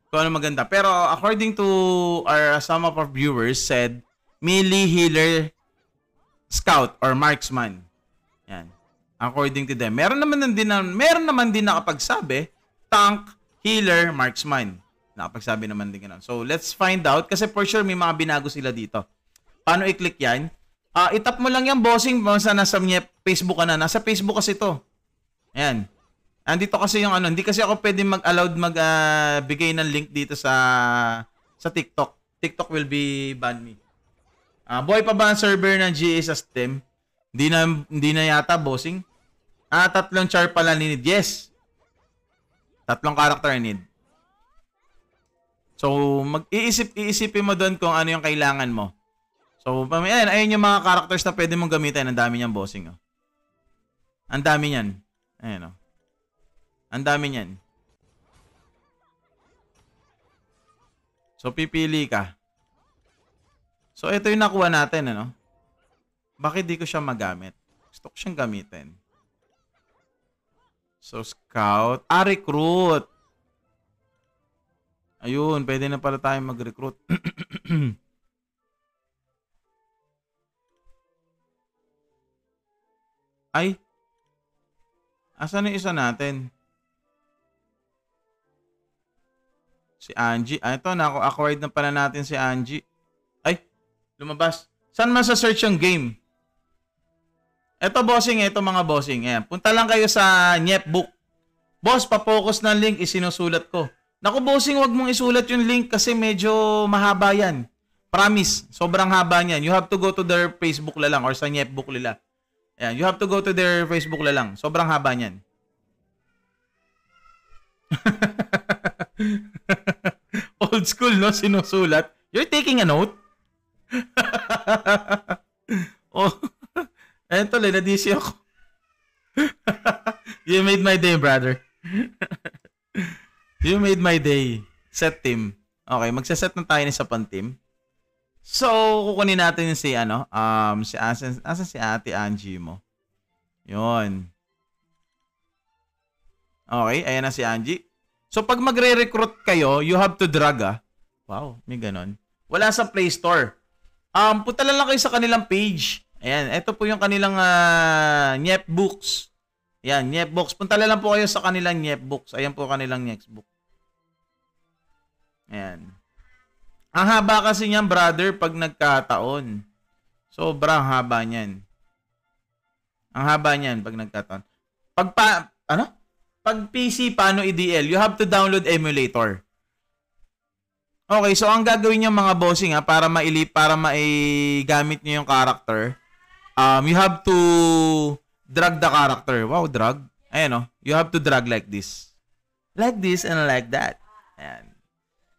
Kung ano maganda. Pero according to some of our viewers said, melee, healer, scout, or marksman. Yan. According to them. Meron naman din nakapagsabi, tank, healer, marksman. Nakapagsabi naman din ganun. So, let's find out. Kasi for sure, may mga binago sila dito. Paano i-click yan? Itap mo lang yung bossing. Nasa Facebook ka na. Nasa Facebook kasi ito. Ayan. Andito kasi yung ano. Hindi kasi ako pwede mag-allowed bigay ng link dito sa TikTok. TikTok will be ban me. Buhay pa ba ang server ng GA sa Steam? Hindi na yata, bossing. 3 char pala need. Yes. 3 character need. So, iisipin mo doon kung ano yung kailangan mo. So, ayun yung mga characters na pwede mong gamitin. Ang dami niyang bossing. Oh. Ang dami niyan. Ayun, oh. Ang dami niyan. So, pipili ka. So, ito yung nakuha natin, ano? Bakit di ko siya magamit? Gusto ko siyang gamitin. So, scout. Recruit. Ayun, pwede na pala tayong mag-recruit. Ay. Asan yung isa natin? Si Angie. Ito, acquired na pala natin si Angie. Ay, lumabas. Saan man sa search yung game? Ito, bossing. Ito, mga bossing. Ayan. Punta lang kayo sa Nyepbook. Boss, pa-focus ng link. Isinusulat ko. Naku, bossing, wag mong isulat yung link kasi medyo mahaba yan. Promise. Sobrang haba niyan. You have to go to their Facebook la lang or sa Nyepbook nila. Ayan. You have to go to their Facebook la lang. Sobrang haba niyan. Old school, no? Sinusulat. You're taking a note? Oh. Eto, nadisi ako. You made my day, brother. You made my day. Set team. Okay, magsaset na tayo ni sa pan-team. So, kukunin natin si asan si Ate Angie mo. Yun. Okay, ayan na si Angie. So, pag magre-recruit kayo, you have to drag, Wow, may ganon. Wala sa Play Store. Punta lang kayo sa kanilang page. Ayan, ito po yung kanilang Nyepbooks. Ayan, Nyepbooks. Punta lang po kayo sa kanilang Nyepbooks. Ayan po kanilang Nyepbook. Ayan. Ang haba kasi niyan, brother, pag nagkataon. Sobrang haba niyan. Ang haba niyan pag nagkataon. Pag PC, paano i-DL? You have to download emulator. Okay, so ang gagawin niyo mga bossing para maigamit niyo yung character, you have to drag the character. Wow, drag. Ayan, you have to drag like this. Like this and like that. Ayan.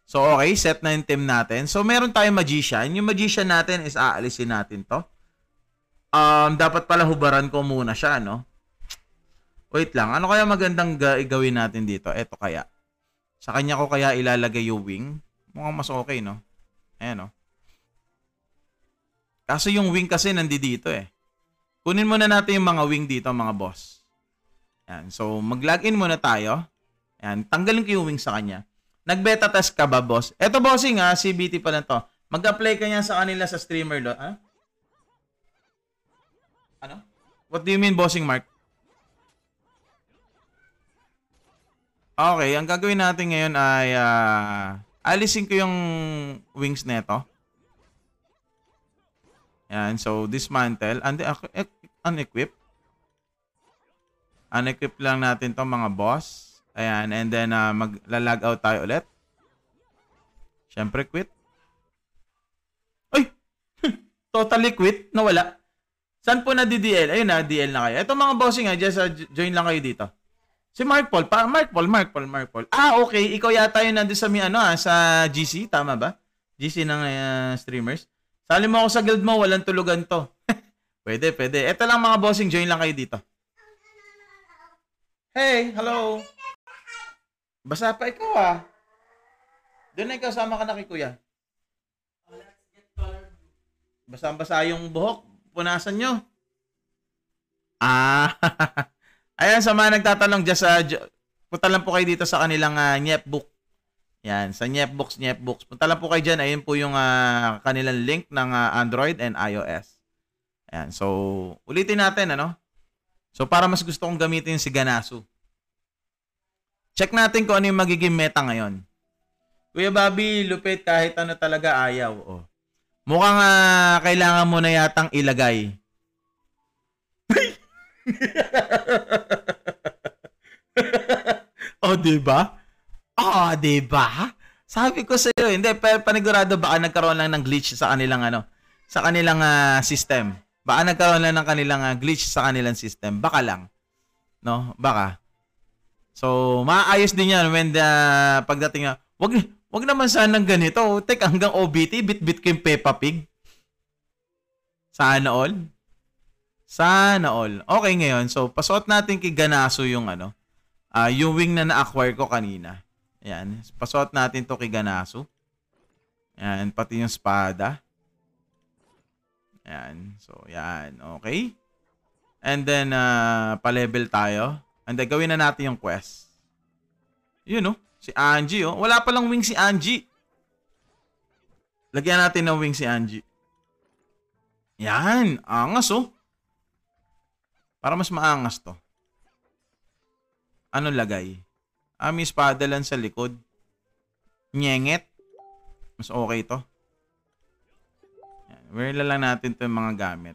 So, okay, set na yung team natin. So, meron tayong magician. Yung magician natin is aalisin natin to. Dapat pala hubaran ko muna siya, no? Wait lang. Ano kaya magandang gawin natin dito? Eto kaya. Sa kanya ko kaya ilalagay yung wing. Mukhang mas okay, no? Ayan, no? Kaso yung wing kasi nandito eh. Kunin muna natin yung mga wing dito, mga boss. Yan. So, mag-login muna tayo. Yan. Tanggalin ko yung wings sa kanya. Nag-beta test ka ba, boss? Eto, bossing ha. CBT pa lang to. Mag-apply ka niya sa kanila sa streamer do. Ha? Ano? What do you mean, bossing Mark? Okay, ang gagawin natin ngayon ay alisin ko yung wings neto. Yan, so dismantle. Unequip. Unequip lang natin to mga boss. Ayan, and then magla-log out tayo ulit. Siyempre, quit. Ay! Totally quit. Nawala. Saan po na DDL? Ayun na, DL na kayo. Ito mga bossing just join lang kayo dito. Si Mark Paul. Mark Paul. Ah, okay. Ikaw yata yun nandun sa, sa GC. Tama ba? GC ng streamers. Sali mo ako sa guild mo. Walang tulugan to. Pwede. Ito lang mga bossing. Join lang kayo dito. Hey, hello. Basa pa ikaw Doon na ikaw, sama ka na kay kuya. Basa-basa yung buhok. Punasan nyo. Ayan, sa mga nagtatanong, punta lang po kayo dito sa kanilang Nyepbook. Yan, sa Nyepbooks. Punta lang po kayo dyan. Ayun po yung kanilang link ng Android and iOS. Ayan, so, ulitin natin, So, para mas gusto kong gamitin si Ganasu. Check natin kung ano yung magiging meta ngayon. Kuya Bobby, lupit kahit ano talaga ayaw. Mukhang kailangan mo na yatang ilagay. Diba? Diba? Sabi ko sa iyo, hindi, panigurado baka nagkaroon lang ng glitch sa kanilang sa kanilang system. Baka nagkaroon lang ng kanilang glitch sa kanilang system. Baka lang. No? Baka. So, maayos din yan when pagdating wag naman sanang ganito. Tek, hanggang OBT, bit-bit ko yung Peppa Pig. Sana all. Okay ngayon. So, pasuot natin kay Ganasu yung yung wing na na-acquire ko kanina. Ayan. Pasuot natin to kay Ganasu. Ayan. Pati yung espada. Ayan. So, yan. Okay. And then, pa-level tayo. And then, gawin na natin yung quest. Yun, si Angie, Wala palang wing si Angie. Lagyan natin ng wing si Angie. Yan. Angas, Para mas maangas to. Ano lagay? May espada lang sa likod. Nyenget. Mas okay to. Yan. Wear lang natin to yung mga gamit.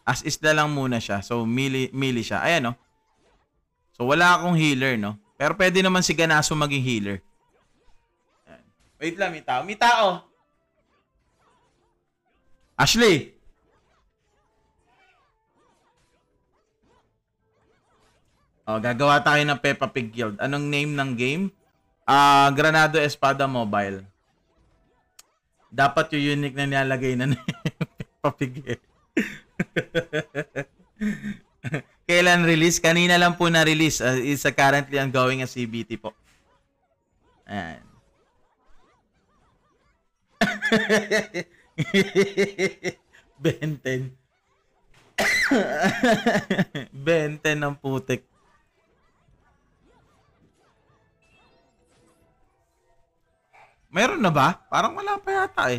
As is na lang muna siya. So, melee siya. Ayan, So, wala akong healer, Pero pwede naman si Ganasu maging healer. Ayan. Wait lang, may tao. May tao! Ashley! Gagawa tayo ng Peppa Pig Guild. Anong name ng game? Granado Espada Mobile. Dapat yung unique na nilalagay na Peppa Pig. Kailan release? Kanina lang po na-release. It's currently ongoing as CBT po. Ayan. Benten. Benten ng putik. Meron na ba? Parang wala pa yata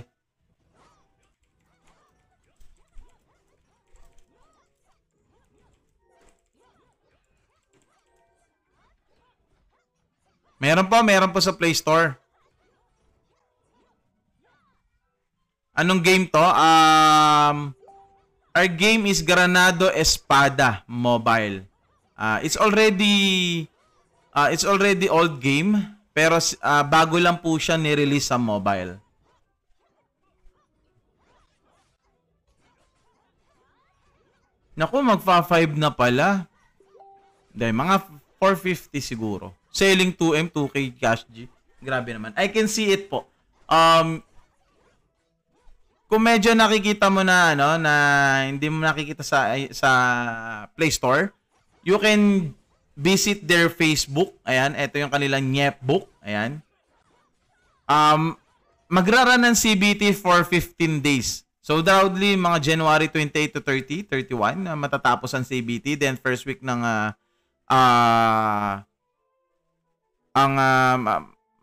Meron po sa Play Store. Anong game to? Our game is Granado Espada Mobile. It's already old game, pero bago lang po siya ni-release sa mobile. Naku, magfa-5 na pala. Hindi, mga 450 siguro. Selling 2M, 2K cash G. Grabe naman. I can see it po. Kung medyo nakikita mo na na hindi mo nakikita sa Play Store, you can visit their Facebook. Ayan, ito yung kanilang Nyepbook. Ayan. Magrara ng CBT for 15 days. So, proudly, mga January 28 to 30, 31, matatapos ang CBT. Then, first week ng ang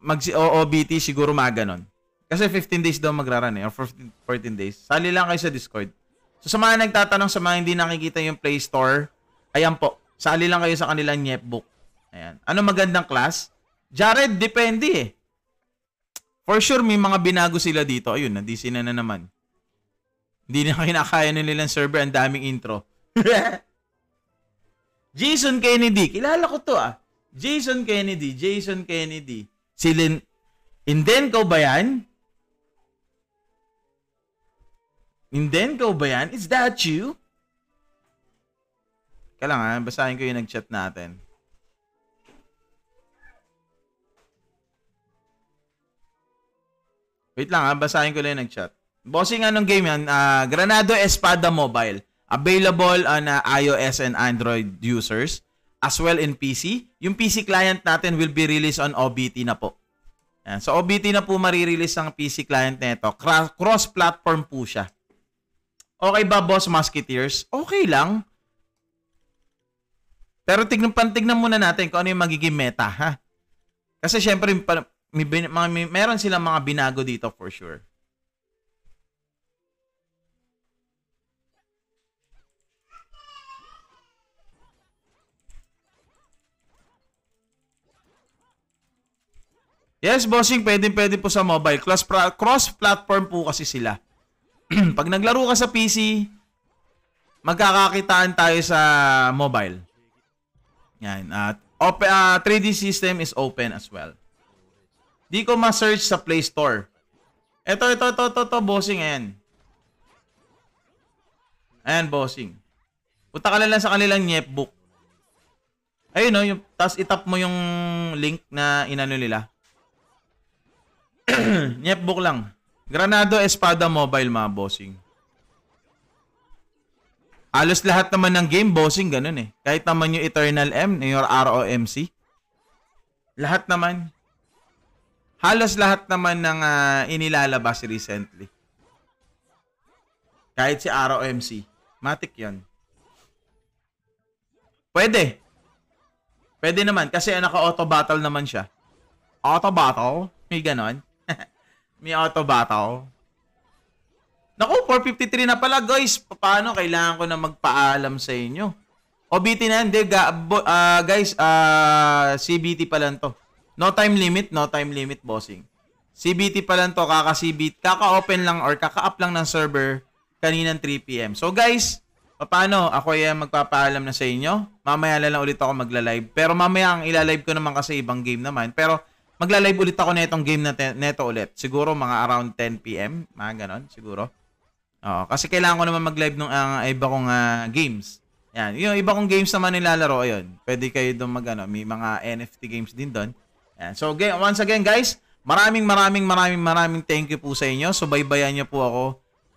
mag-OOBT siguro mga ganon. Kasi 15 days daw magraran or 14 days. Sali lang kayo sa Discord. So sa mga nagtatanong, sa mga hindi nakikita yung Play Store, ayan po, sali lang kayo sa kanilang Nyepbook. Ayan. Ano magandang class? Jared, depende eh. For sure, may mga binago sila dito. Ayun, nandisi na naman. Hindi na kinakaya nilang server, ang daming intro. Jason Kennedy. Kilala ko to ah. Jason Kennedy. Si Indenko ba yan? Indenko ba yan? Is that you? Kailangan, basahin ko yung nag-chat natin. Wait lang ha, basahin ko lang yung nag-chat. Bossing, anong game yan? Granado Espada Mobile. Available on iOS and Android users. As well in PC. Yung PC client natin will be released on OBT na po. Yan. So OBT na po marirelease ang PC client nito. Cross-platform po siya. Okay ba, Boss Musketeers? Okay lang. Pero tignan muna natin kung ano yung magiging meta, ha? Kasi syempre, meron silang mga binago dito for sure. Yes, bossing, pwede po sa mobile. Cross-platform po kasi sila. Pag naglaro ka sa PC, magkakakitaan tayo sa mobile. Yan. 3D system is open as well. Di ko ma-search sa Play Store. Ito, bossing, ayan. Ayan, bossing. Punta ka lang sa kanilang Nyepbook. Ayun, no, tapos itap mo yung link na inano nila. Nyepbook lang. Granado Espada Mobile, mga bossing. Halos lahat naman ng game, bossing, ganun eh. Kahit naman yung Eternal M, yung ROMC. Lahat naman. Halos lahat naman ng inilalabas recently. Kahit si ROMC. Matik yun. Pwede. Pwede naman. Kasi naka-auto battle naman siya. Auto battle? May ganon. May auto battle. Naku, 453 na pala, guys. Paano? Kailangan ko na magpaalam sa inyo. OBT na yan. Guys, CBT pa lang to. No time limit, bossing. CBT pa lang to, kaka-open lang or kaka-up lang ng server kaninang 3 PM. So guys, paano? Ako yung magpapaalam na sa inyo. Mamaya lang ulit ako magla-live. Pero mamaya ang ila-live ko naman kasi ibang game naman. Pero magla-live ulit ako na itong game neto ulit. Siguro mga around 10 PM. Mga ganon, siguro. Kasi kailangan ko naman mag-live ng iba kong games. Yan. Yung iba kong games naman nilalaro, ayun. Pwede kayo doon may mga NFT games din doon. Yan. So, once again, guys, maraming thank you po sa inyo. So, baybayan niyo po ako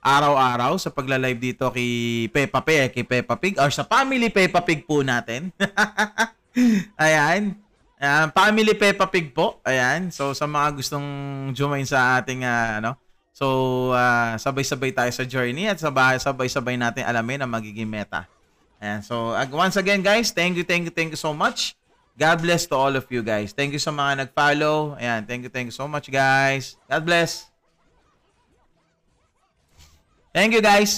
araw-araw sa pagla-live dito kay Peppa Pig, or sa Family Peppa Pig po natin. Ayan. Family Peppa Pig po. Ayan. So, sa mga gustong join sa ating, so, sabay-sabay tayo sa journey at sabay-sabay natin alamin ang magiging meta. Ayan. So, once again, guys, thank you so much. God bless to all of you, guys. Thank you sa mga nag-follow. Ayan. Thank you so much, guys. God bless. Thank you, guys.